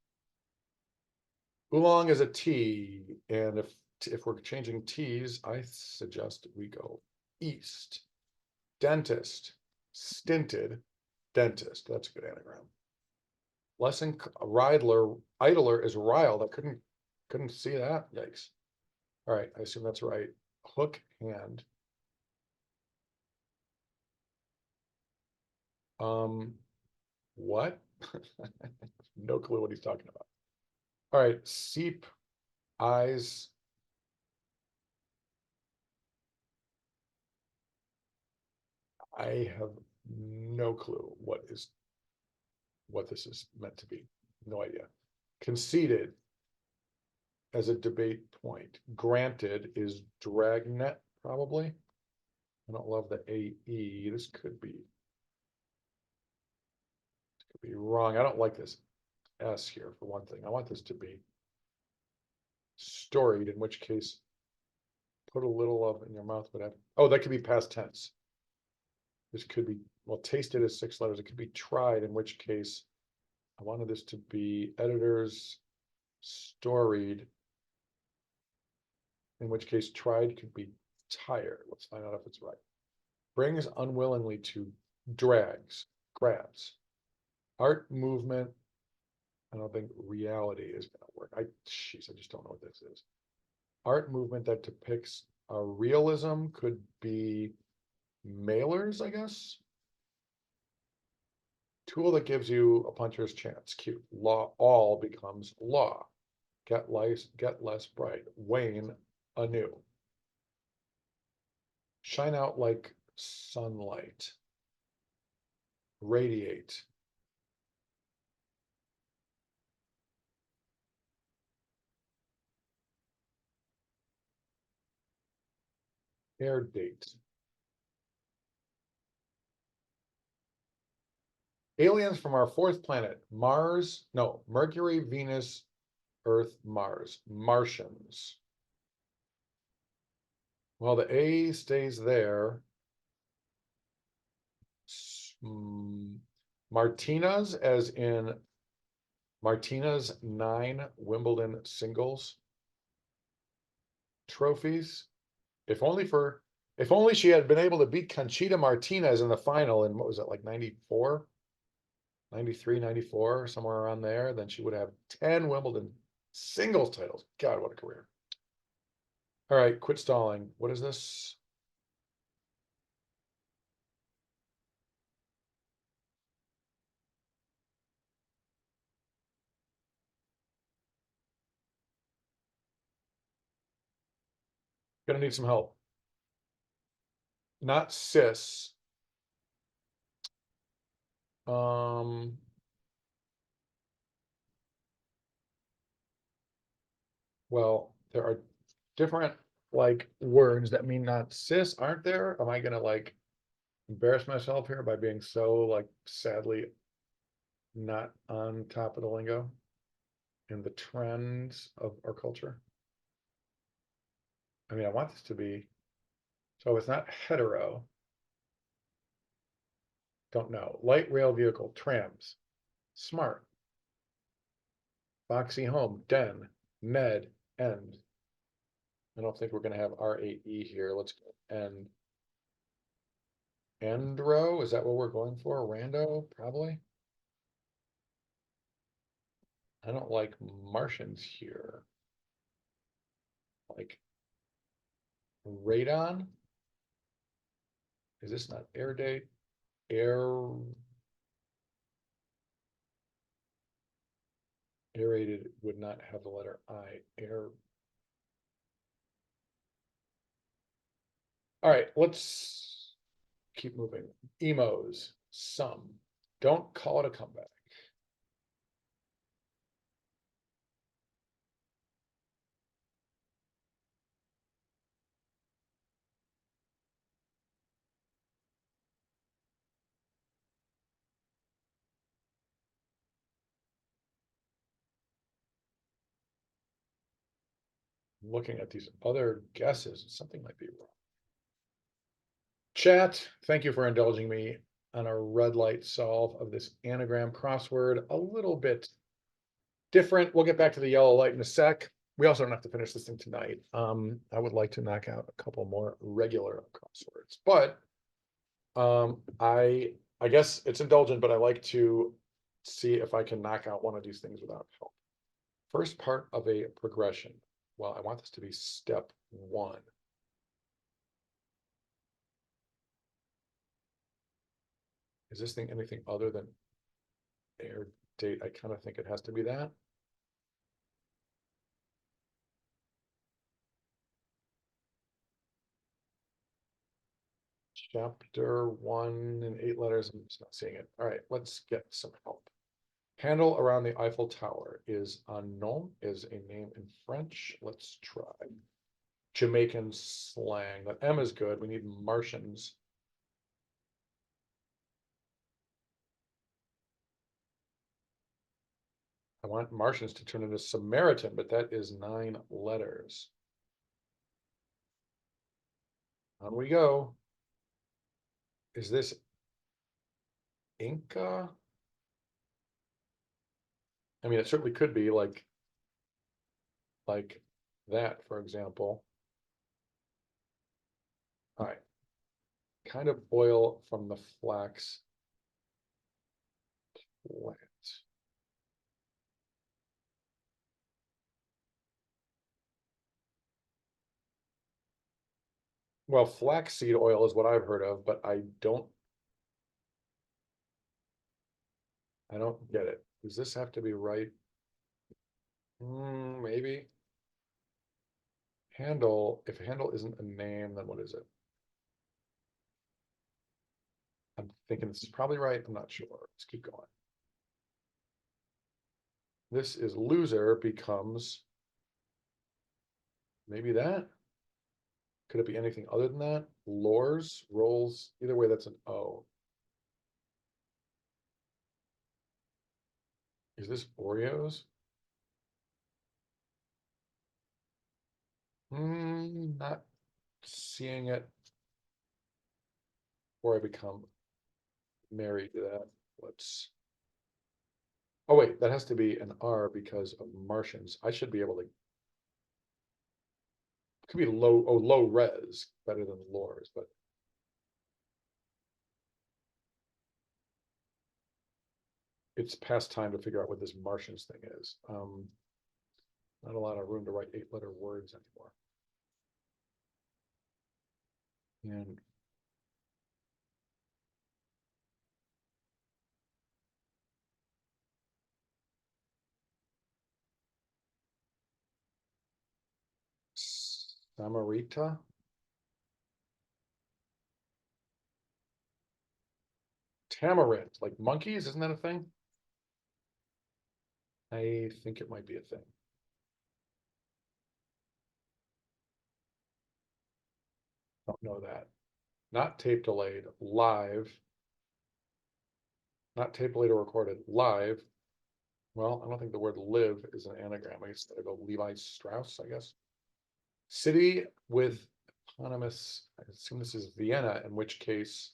Oolong is a T, and if we're changing T's, I suggest we go east. Dentist, stinted, dentist. That's a good anagram. Lesson idler is riled. I couldn't see that. Yikes. All right, I assume that's right. Hook hand. What? No clue what he's talking about. All right, seep, eyes. I have no clue what this is meant to be. No idea. Conceded as a debate point. Granted is dragnet, probably. I don't love the AE. This could be wrong. I don't like this S here for one thing. I want this to be storied, in which case put a little of in your mouth, whatever. Oh, that could be past tense. This could be, well, tasted as 6 letters. It could be tried, in which case I wanted this to be editors storied, in which case tried could be tired. Let's find out if it's right. Brings unwillingly to drags, grabs. Art movement. I don't think reality is going to work. I just don't know what this is. Art movement that depicts a realism could be mailers, I guess. Tool that gives you a puncher's chance. Cute. Law all becomes law. Get less bright. Wane anew. Shine out like sunlight. Radiate. Air date. Aliens from our 4th planet, Mars, no, Mercury, Venus, Earth, Mars, Martians. Well, the A stays there. Martinez, as in Martinez 9 Wimbledon singles trophies. If only she had been able to beat Conchita Martinez in the final in, what was it, like 94, 93, 94, somewhere around there, then she would have 10 Wimbledon singles titles. God, what a career. All right, quit stalling. What is this? Gonna need some help. Not cis. Um, well, there are different like words that mean not cis, aren't there? Am I gonna like embarrass myself here by being so like sadly not on top of the lingo and the trends of our culture? I mean, I want this to be, so it's not hetero. Don't know. Light rail vehicle, trams, smart, boxy home, den, med, end. I don't think we're gonna have R8E here. Let's go end. Endro, is that what we're going for? Rando, probably. I don't like Martians here. Like radon. Is this not air date? Aerated would not have the letter I. Air. All right, let's keep moving. Emos, some. Don't call it a comeback. Looking at these other guesses, something might be wrong. Chat, thank you for indulging me on a red light solve of this anagram crossword. A little bit different. We'll get back to the yellow light in a sec. We also don't have to finish this thing tonight. I would like to knock out a couple more regular crosswords, but I guess it's indulgent, but I like to see if I can knock out one of these things without help. First part of a progression. Well, I want this to be step one. Is this thing anything other than air date? I kind of think it has to be that. Chapter 1 in 8 letters. I'm just not seeing it. All right, let's get some help. Handle around the Eiffel Tower is un nom, is a name in French. Let's try. Jamaican slang. That M is good. We need Martians. I want Martians to turn into Samaritan, but that is 9 letters. On we go. Is this Inca? I mean, it certainly could be like that, for example. All right. Kind of oil from the flax plant. Well, flaxseed oil is what I've heard of, but I don't get it. Does this have to be right? Maybe. Handle, if handle isn't a name, then what is it? I'm thinking this is probably right. I'm not sure. Let's keep going. This is loser becomes maybe that. Could it be anything other than that? Lores, rolls, either way, that's an O. Is this Oreos? Not seeing it. Or I become married to that. Let's. Oh wait, that has to be an R because of Martians. I should be able to. It could be low res, better than lores, but it's past time to figure out what this Martians thing is. Not a lot of room to write 8-letter words anymore. And Samarita. Tamarind, like monkeys, isn't that a thing? I think it might be a thing. Don't know that. Not tape delayed, live. Not tape delayed or recorded, live. Well, I don't think the word live is an anagram. I guess I go Levi Strauss, I guess. City with eponymous, I assume this is Vienna, in which case.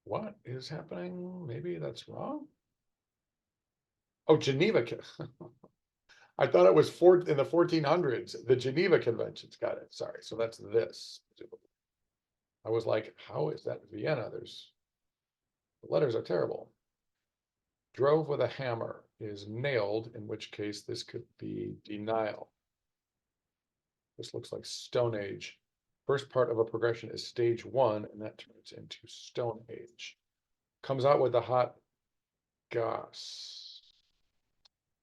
What is happening? Maybe that's wrong. Oh, Geneva. I thought it was in the 1400s. The Geneva Conventions. Got it. Sorry. So that's this. I was like, how is that Vienna? The letters are terrible. Drove with a hammer is nailed, in which case this could be denial. This looks like Stone Age. First part of a progression is stage 1, and that turns into Stone Age. Comes out with a hot gas.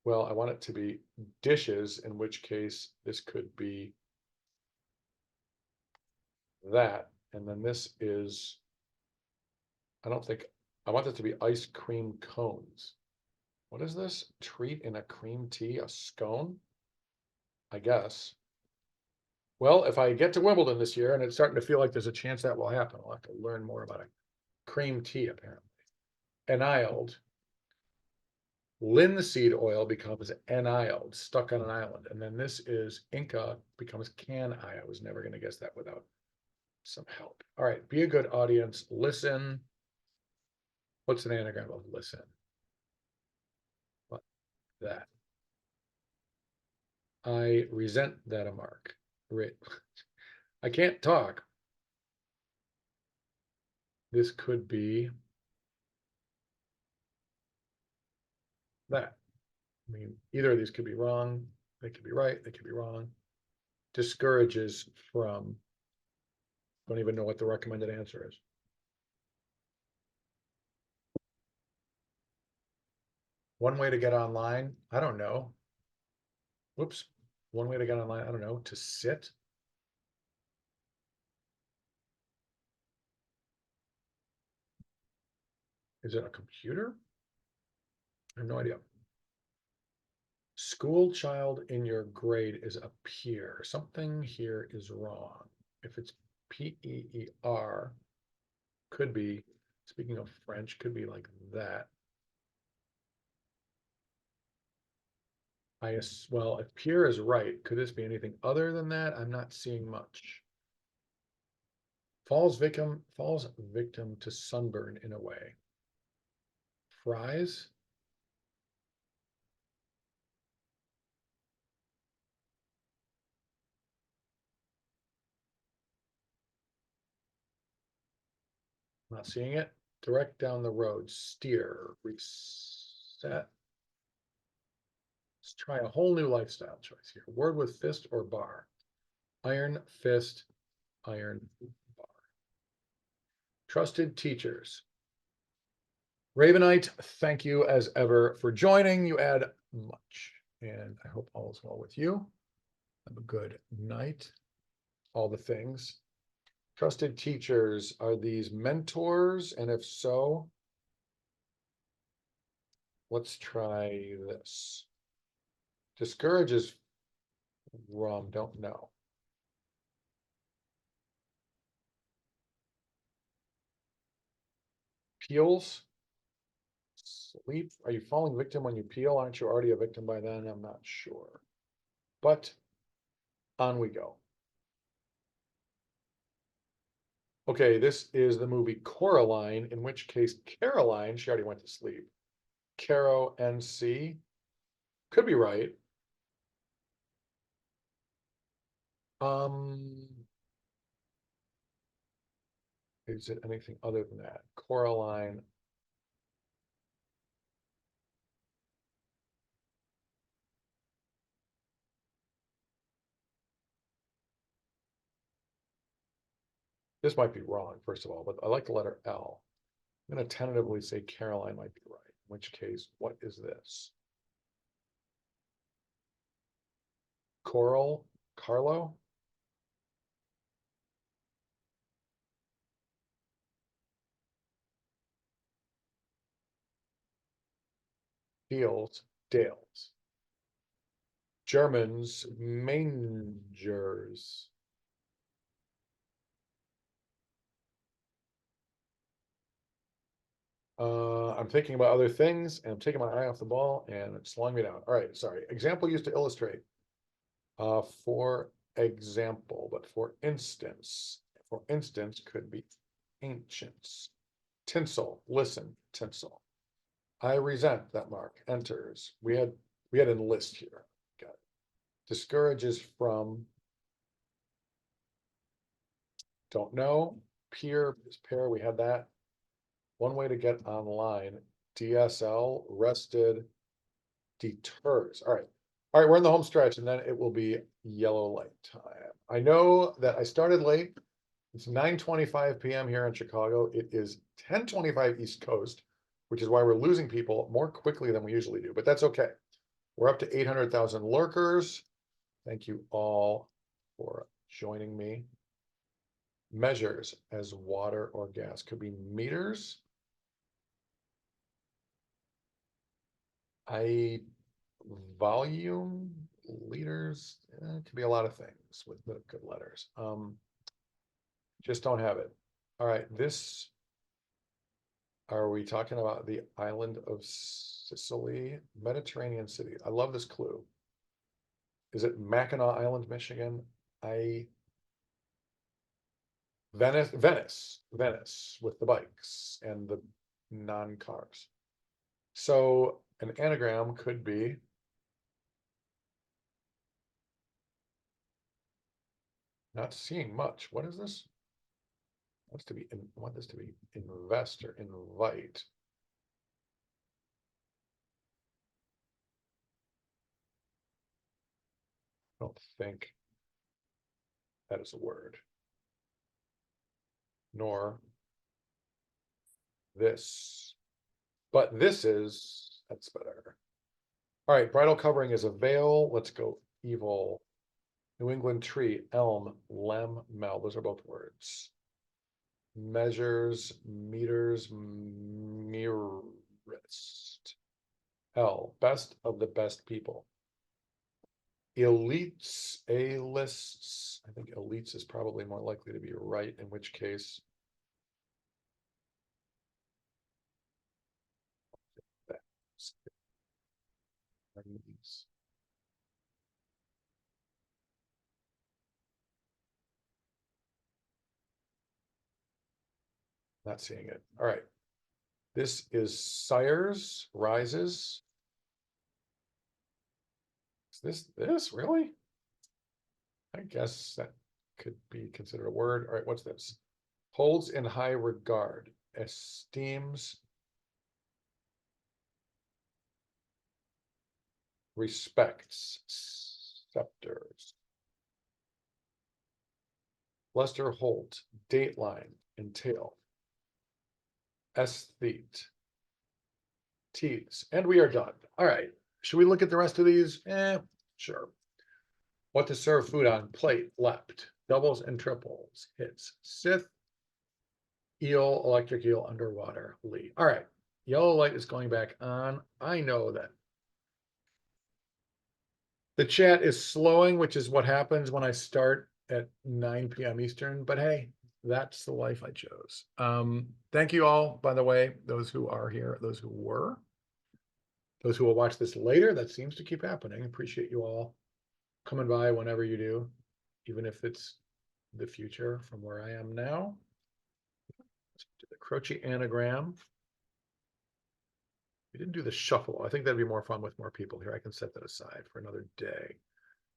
well, I want it to be dishes, in which case this could be that, and then this is, I don't think, I want it to be ice cream cones. What is this? Treat in a cream tea, a scone? I guess. Well, if I get to Wimbledon this year and it's starting to feel like there's a chance that will happen, I'll have to learn more about it. Cream tea, apparently. Aniled. Linseed oil becomes aniled, stuck on an island. And then this is Inca becomes can I. I was never going to guess that without some help. All right, be a good audience. Listen. What's an anagram of listen? What? That. I resent that a mark. Right. I can't talk. This could be that. I mean, either of these could be wrong. They could be right. They could be wrong. Discourages from. Don't even know what the recommended answer is. One way to get online. I don't know. Whoops. One way to get online. I don't know. To sit. Is it a computer? I have no idea. School child in your grade is a peer. Something here is wrong. If it's P-E-E-R, could be, speaking of French, could be like that. Well, if peer is right, could this be anything other than that? I'm not seeing much. Falls victim to sunburn in a way. Fries. Not seeing it. Direct down the road. Steer. Reset. Let's try a whole new lifestyle choice here. Word with fist or bar. Iron fist, iron bar. Trusted teachers. Ravenite, thank you as ever for joining. You add much, and I hope all is well with you. Have a good night. All the things. Trusted teachers, are these mentors? And if so, let's try this. Discourages rum, don't know. Peels. Sleep. Are you falling victim when you peel? Aren't you already a victim by then? I'm not sure. But on we go. Okay, this is the movie Coraline, in which case Caroline, she already went to sleep. Caro NC. Could be right. Is it anything other than that? Coraline. This might be wrong, first of all, but I like the letter L. I'm going to tentatively say Caroline might be right, in which case, what is this? Coral? Carlo? Fields, Dales. Germans, mangers. I'm thinking about other things and I'm taking my eye off the ball and it's slowing me down. All right, sorry. Example used to illustrate. For example, but for instance could be ancients. Tinsel, listen, tinsel. I resent that mark. Enters. We had enlist here. Got it. Discourages from. Don't know. Peer is pair. We had that. One way to get online. DSL rested. Deters. All right. All right, we're in the home stretch, and then it will be yellow light time. I know that I started late. It's 9:25 p.m. here in Chicago. It is 10:25 East Coast, which is why we're losing people more quickly than we usually do, but that's okay. We're up to 800,000 lurkers. Thank you all for joining me. Measures as water or gas could be meters. Volume, liters, it could be a lot of things with the good letters. Just don't have it. All right, this, are we talking about the island of Sicily, Mediterranean city? I love this clue. Is it Mackinac Island, Michigan? Venice with the bikes and the non-cars. So an anagram could be not seeing much. What is this? Wants to be I want this to be invest or invite. I don't think that is a word. Nor this. But this is, that's better. All right, bridal covering is a veil. Let's go evil. New England tree, elm, lem, mel. Those are both words. Measures, meters, mirrorist. L, best of the best people. Elites, A-lists. I think elites is probably more likely to be right, in which case not seeing it. All right. This is Sires Rises. Is this really? I guess that could be considered a word. All right, what's this? Holds in high regard, esteems, respects, scepters. Lester Holt, dateline, entail. Aesthete. Tease. And we are done. All right. Should we look at the rest of these? Sure. What to serve food on, plate, leapt, doubles and triples, hits, Sith, eel, electric eel, underwater, Lee. All right. Yellow light is going back on. I know that the chat is slowing, which is what happens when I start at 9 p.m. Eastern, but hey, that's the life I chose. Thank you all, by the way, those who are here, those who were, those who will watch this later. That seems to keep happening. Appreciate you all coming by whenever you do, even if it's the future from where I am now. Let's do the Croce anagram. We didn't do the shuffle. I think that'd be more fun with more people here. I can set that aside for another day.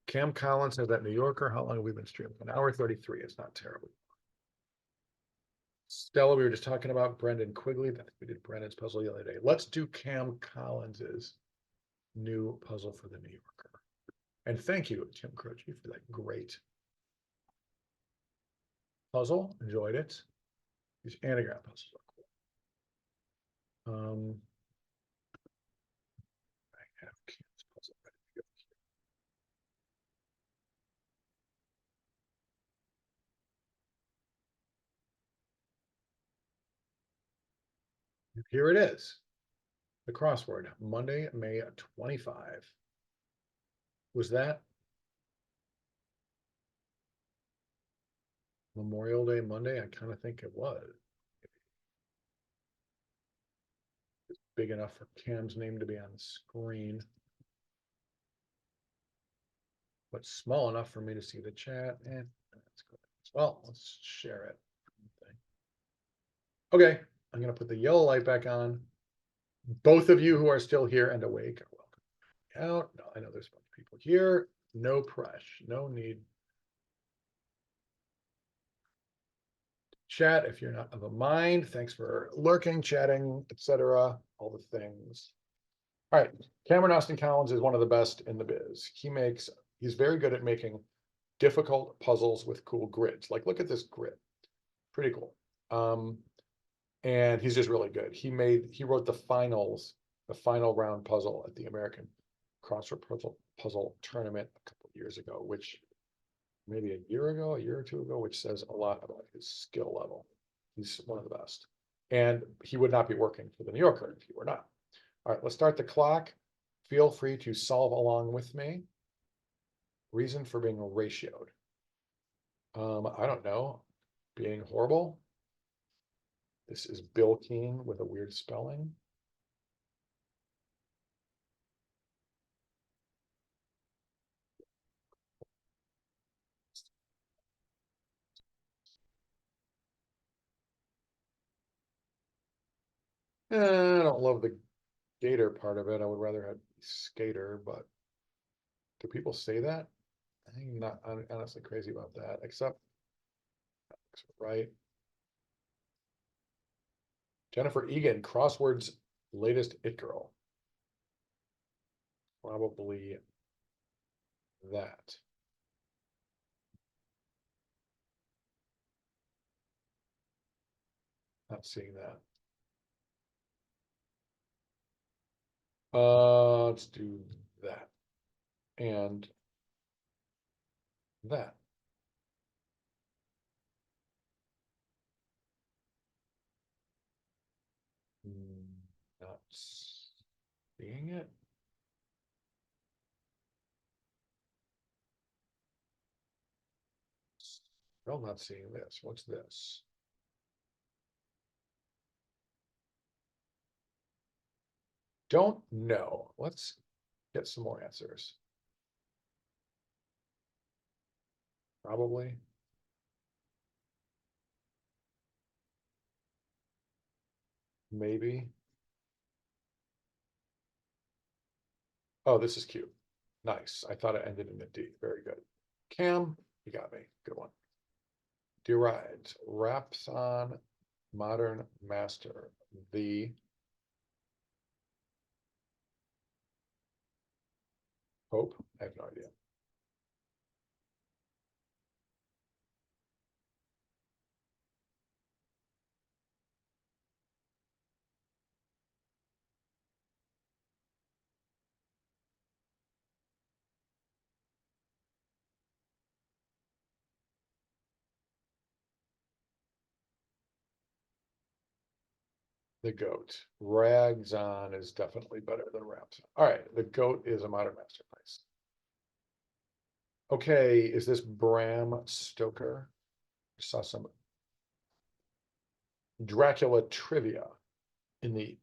Cam Collins has that New Yorker. How long have we been streaming? An hour 33. It's not terrible. Stella, we were just talking about Brendan Quigley. I think we did Brendan's puzzle the other day. Let's do Cam Collins's new puzzle for the New Yorker. And thank you, Tim Croce, for that great puzzle. Enjoyed it. These anagram puzzles are cool. I have Cam's puzzle ready to go here. Here it is. The crossword, Monday, May 25. Was that Memorial Day Monday? I kind of think it was. It's big enough for Cam's name to be on the screen, but small enough for me to see the chat. And that's good. Well, let's share it. Okay, I'm going to put the yellow light back on. Both of you who are still here and awake are welcome out. No, I know there's a bunch of people here. No pressure, no need. Chat if you're not of a mind. Thanks for lurking, chatting, etc. All the things. All right, Cameron Austin Collins is one of the best in the biz. He's very good at making difficult puzzles with cool grids. Like, look at this grid. Pretty cool. And he's just really good. He wrote the final round puzzle at the American crossword puzzle tournament a couple of years ago, which maybe a year ago, a year or two ago, which says a lot about his skill level. He's one of the best. And he would not be working for the New Yorker if he were not. All right, let's start the clock. Feel free to solve along with me. Reason for being ratioed. I don't know. Being horrible. This is Bill Keane with a weird spelling. I don't love the gator part of it. I would rather have skater, but do people say that? I'm not honestly crazy about that, except right. Jennifer Egan, Crossword's latest it girl. Probably that. Not seeing that. Let's do that. And that. Not seeing it. Still not seeing this. What's this? Don't know. Let's get some more answers. Probably. Maybe. Oh, this is cute. Nice. I thought it ended in a D. Very good. Cam, you got me. Good one. Derived. Raps on modern master. The Pope. I have no idea. The goat. Rags on is definitely better than raps on. All right. The goat is a modern masterpiece. Okay. Is this Bram Stoker? I saw some Dracula trivia in the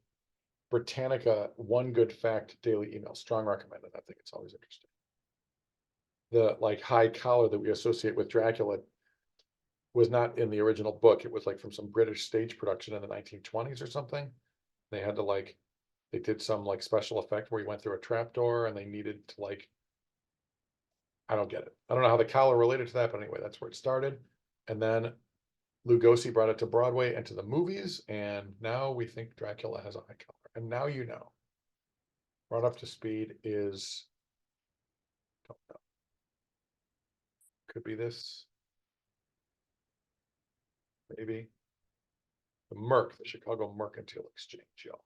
Britannica One Good Fact daily email. Strong recommended. I think it's always interesting. The like high collar that we associate with Dracula was not in the original book. It was like from some British stage production in the 1920s or something. They had to like, they did some like special effect where he went through a trap door and they needed to like, I don't get it. I don't know how the collar related to that, but anyway, that's where it started. And then Lugosi brought it to Broadway and to the movies, and now we think Dracula has a high collar. And now you know. Brought up to speed is, don't know, could be this, maybe. The Merc, the Chicago Mercantile Exchange, y'all.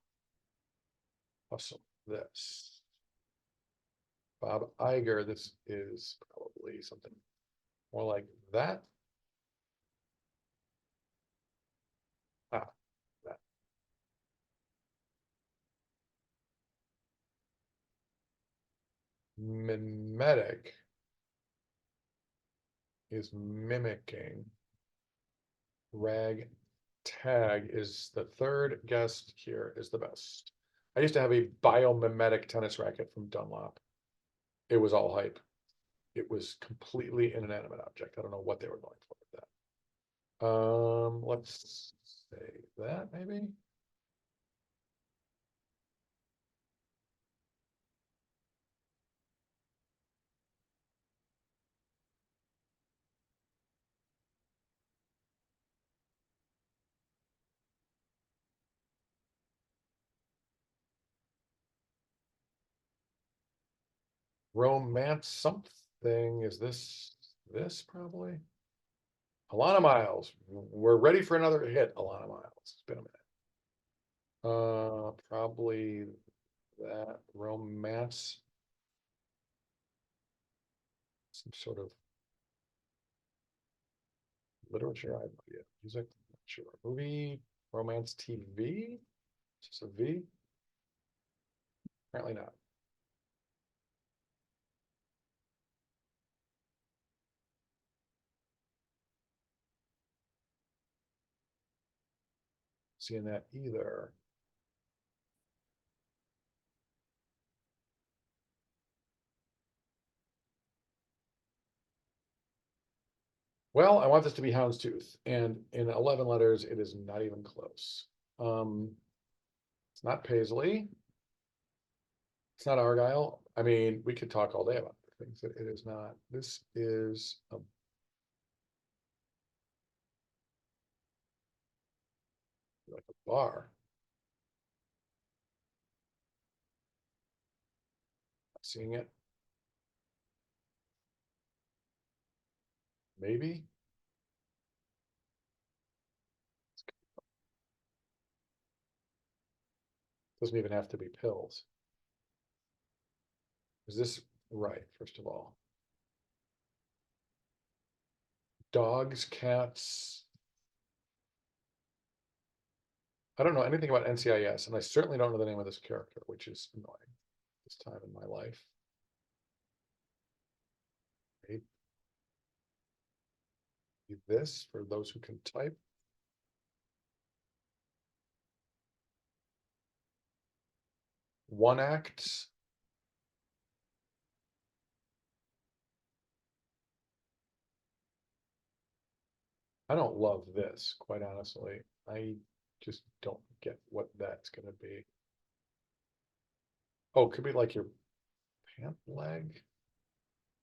Awesome. This. Bob Iger, this is probably something more like that. Ah, that. Mimetic is mimicking. Rag tag is the third guest here is the best. I used to have a biomimetic tennis racket from Dunlop. It was all hype. It was completely an inanimate object. I don't know what they were going for with that. Let's say that maybe. Romance something. Is this probably? Alana Miles. We're ready for another hit, Alana Miles. It's been a minute. Probably that romance some sort of literature. I have no idea. Music, not sure. Movie, romance, TV. Just a V. Apparently not. Seeing that either. Well, I want this to be houndstooth, and in 11 letters, it is not even close. It's not Paisley. It's not Argyle. I mean, we could talk all day about the things that it is not. This is like a bar. Seeing it, maybe. Doesn't even have to be pills. Is this right, first of all? Dogs, cats. I don't know anything about NCIS, and I certainly don't know the name of this character, which is annoying this time in my life. Maybe this for those who can type. One act. I don't love this, quite honestly. I just don't get what that's gonna be. Oh, it could be like your pant leg.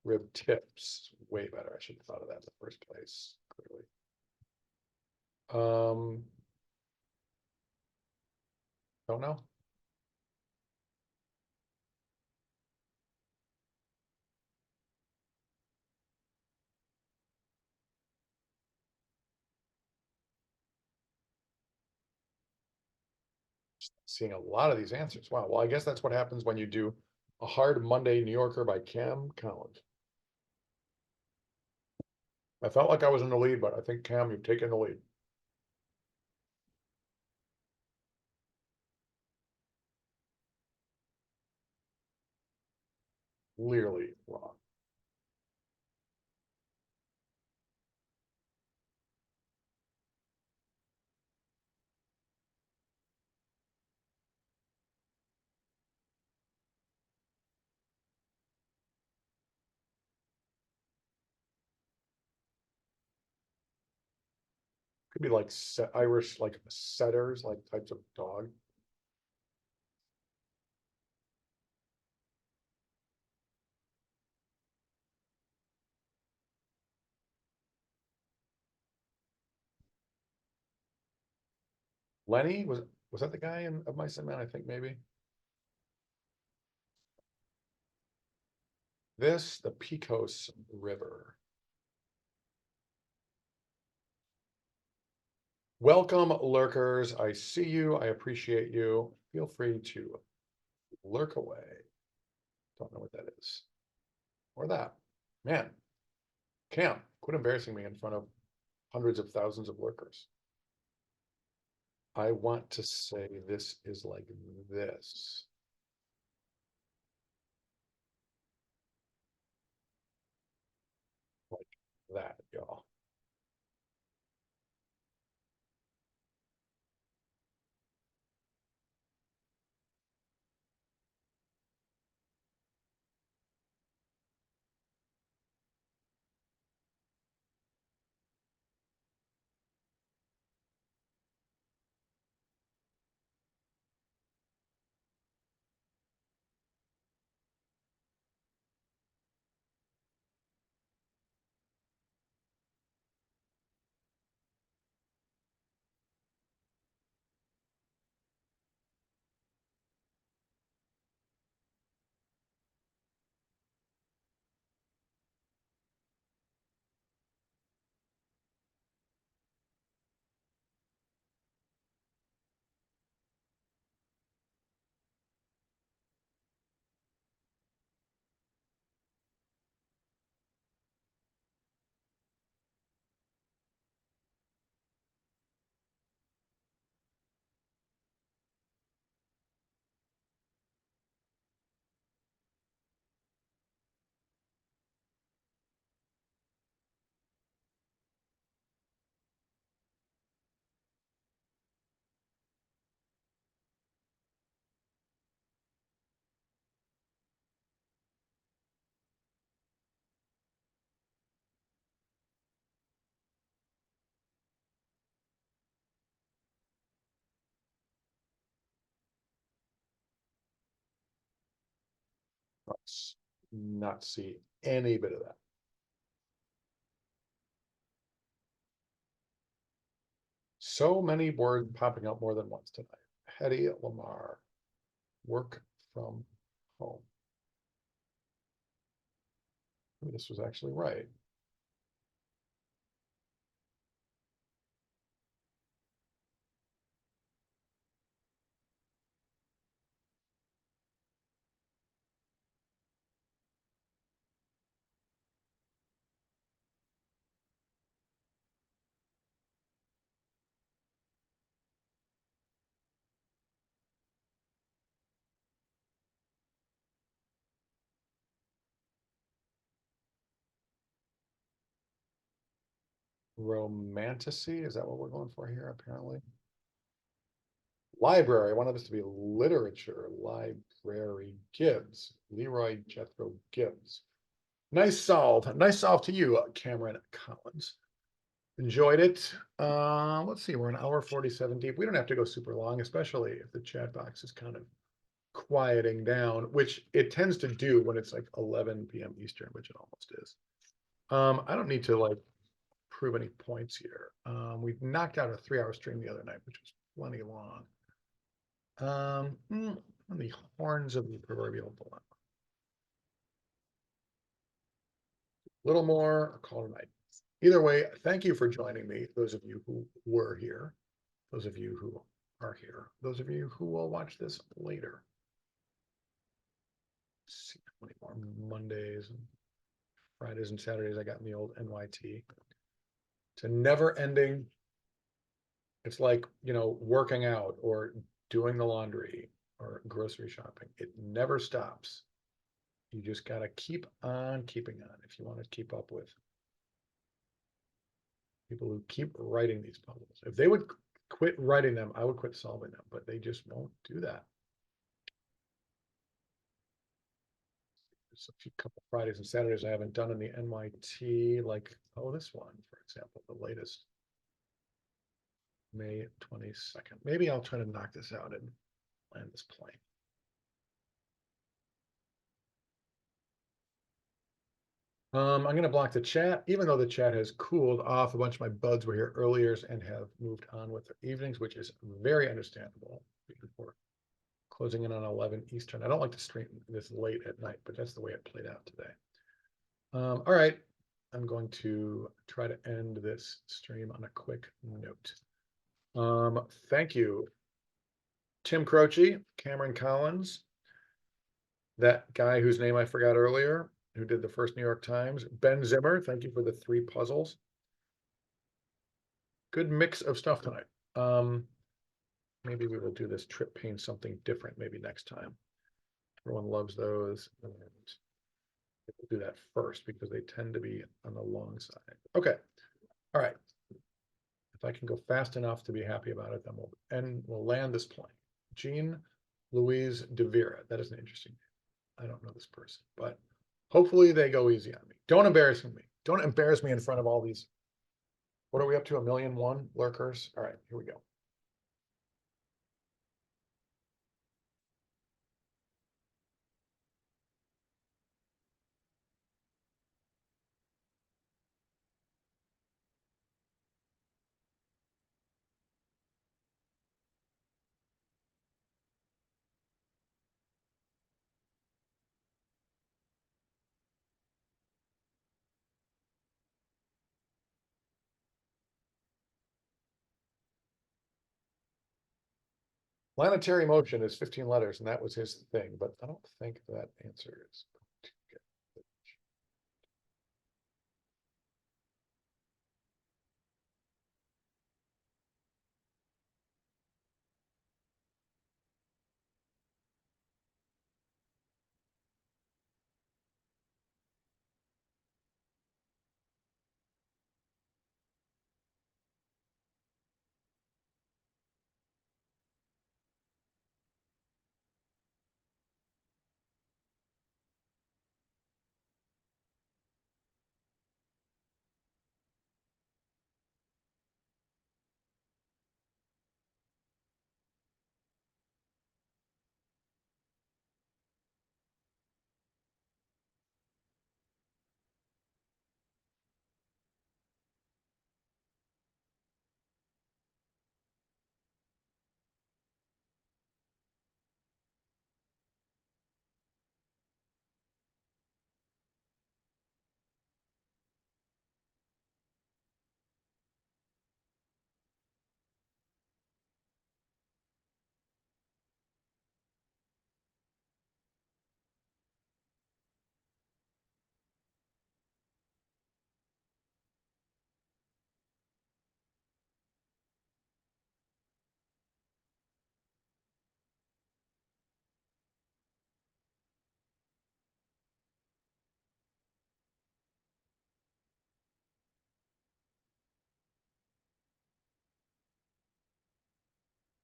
Rib tips, way better. I should have thought of that in the first place, clearly. Um, don't know. Seeing a lot of these answers. Wow. Well, I guess that's what happens when you do a hard Monday New Yorker by Cam Collins. I felt like I was in the lead, but I think Cam, you've taken the lead. Clearly wrong. Could be like Irish, like setters, like types of dog. Lenny was that the guy in Of Mice and Men? I think maybe this the Pecos River. Welcome, lurkers. I see you. I appreciate you. Feel free to lurk away. Don't know what that is. Or that. Man, Cam, quit embarrassing me in front of hundreds of thousands of lurkers. I want to say this is like this. Like that, y'all. not see any bit of that. So many words popping up more than once tonight. Hedy Lamarr, work from home. Maybe this was actually right. Romanticy, is that what we're going for here, apparently? Library, I wanted this to be literature, library, Gibbs, Leroy Jethro Gibbs. Nice solve. Nice solve to you, Cameron Collins. Enjoyed it. Let's see, we're an hour 47 deep. We don't have to go super long, especially if the chat box is kind of quieting down, which it tends to do when it's like 11 p.m. Eastern, which it almost is. I don't need to like prove any points here. We knocked out a 3-hour stream the other night, which was plenty long. On the horns of the proverbial dilemma. A little more, call tonight. Either way, thank you for joining me. Those of you who were here, those of you who are here, those of you who will watch this later. Let's see how many more Mondays and Fridays and Saturdays I got in the old NYT. It's a never ending. It's like, you know, working out or doing the laundry or grocery shopping. It never stops. You just got to keep on keeping on if you want to keep up with people who keep writing these puzzles. If they would quit writing them, I would quit solving them, but they just won't do that. There's a few couple Fridays and Saturdays I haven't done in the NYT, like, oh, this one, for example, the latest, May 22nd. Maybe I'll try to knock this out and land this plane. I'm going to block the chat, even though the chat has cooled off. A bunch of my buds were here earlier and have moved on with their evenings, which is very understandable before closing in on 11 Eastern. I don't like to stream this late at night, but that's the way it played out today. All right, I'm going to try to end this stream on a quick note. Thank you, Tim Croce, Cameron Collins, that guy whose name I forgot earlier, who did the first New York Times, Ben Zimmer, thank you for the 3 puzzles. Good mix of stuff tonight. Maybe we will do this trip pain something different maybe next time. Everyone loves those. And we'll do that first because they tend to be on the long side. Okay. All right. If I can go fast enough to be happy about it, then we'll land this plane. Jean Louise de Vera. That is an interesting name. I don't know this person, but hopefully they go easy on me. Don't embarrass me. Don't embarrass me in front of all these. What are we up to? 1,000,001 lurkers. All right, here we go. Planetary motion is 15 letters, and that was his thing, but I don't think that answer is going to get.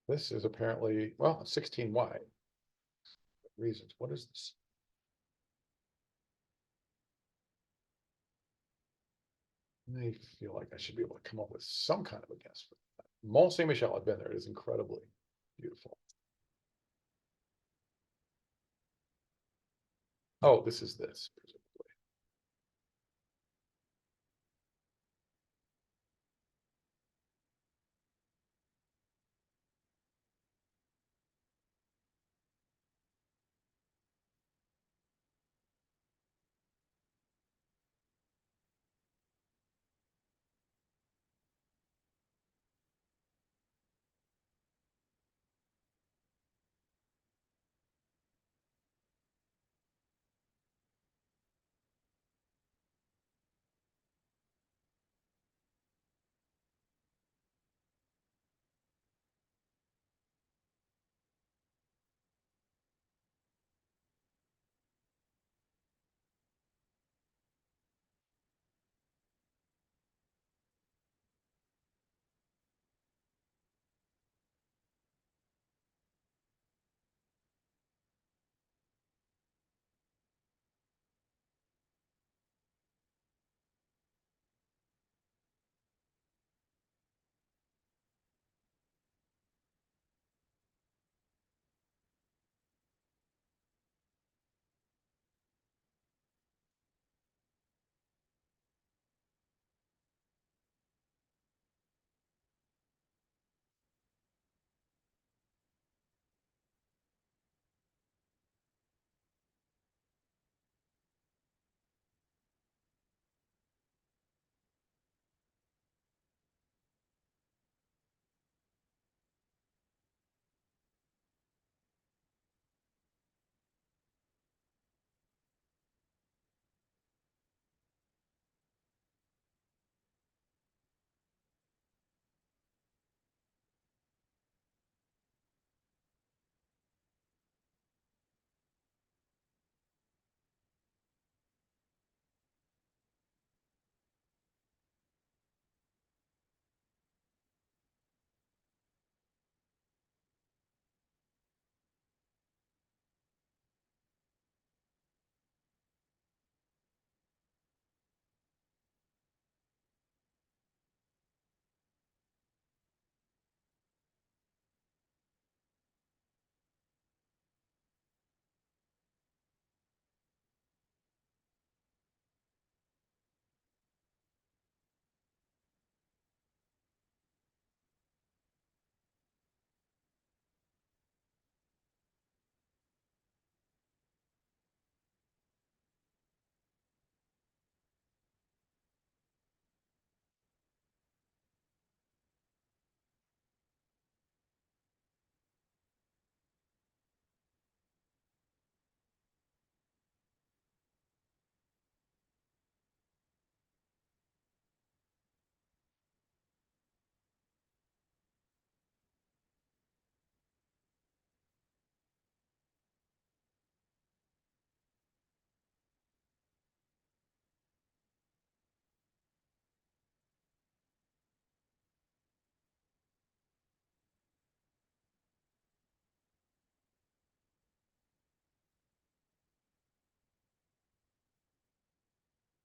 This is apparently, well, 16 wide. Reasons, what is this? I feel like I should be able to come up with some kind of a guess for that. Mont Saint Michel, I've been there. It is incredibly beautiful. Oh, this is this.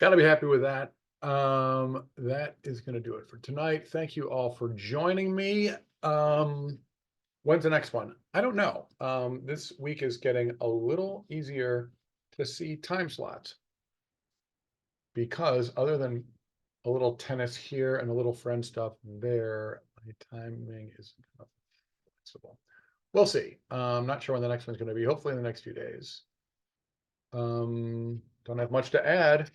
Gotta be happy with that. That is gonna do it for tonight. Thank you all for joining me. When's the next one? I don't know. This week is getting a little easier to see time slots. Because other than a little tennis here and a little friend stuff there, my timing is kind of flexible. We'll see. Not sure when the next one's gonna be. Hopefully in the next few days. Don't have much to add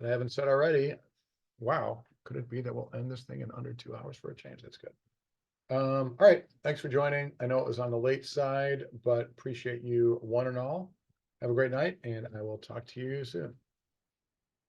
that I haven't said already. Wow, could it be that we'll end this thing in under 2 hours for a change? That's good. All right, thanks for joining. I know it was on the late side, but appreciate you one and all. Have a great night, and I will talk to you soon.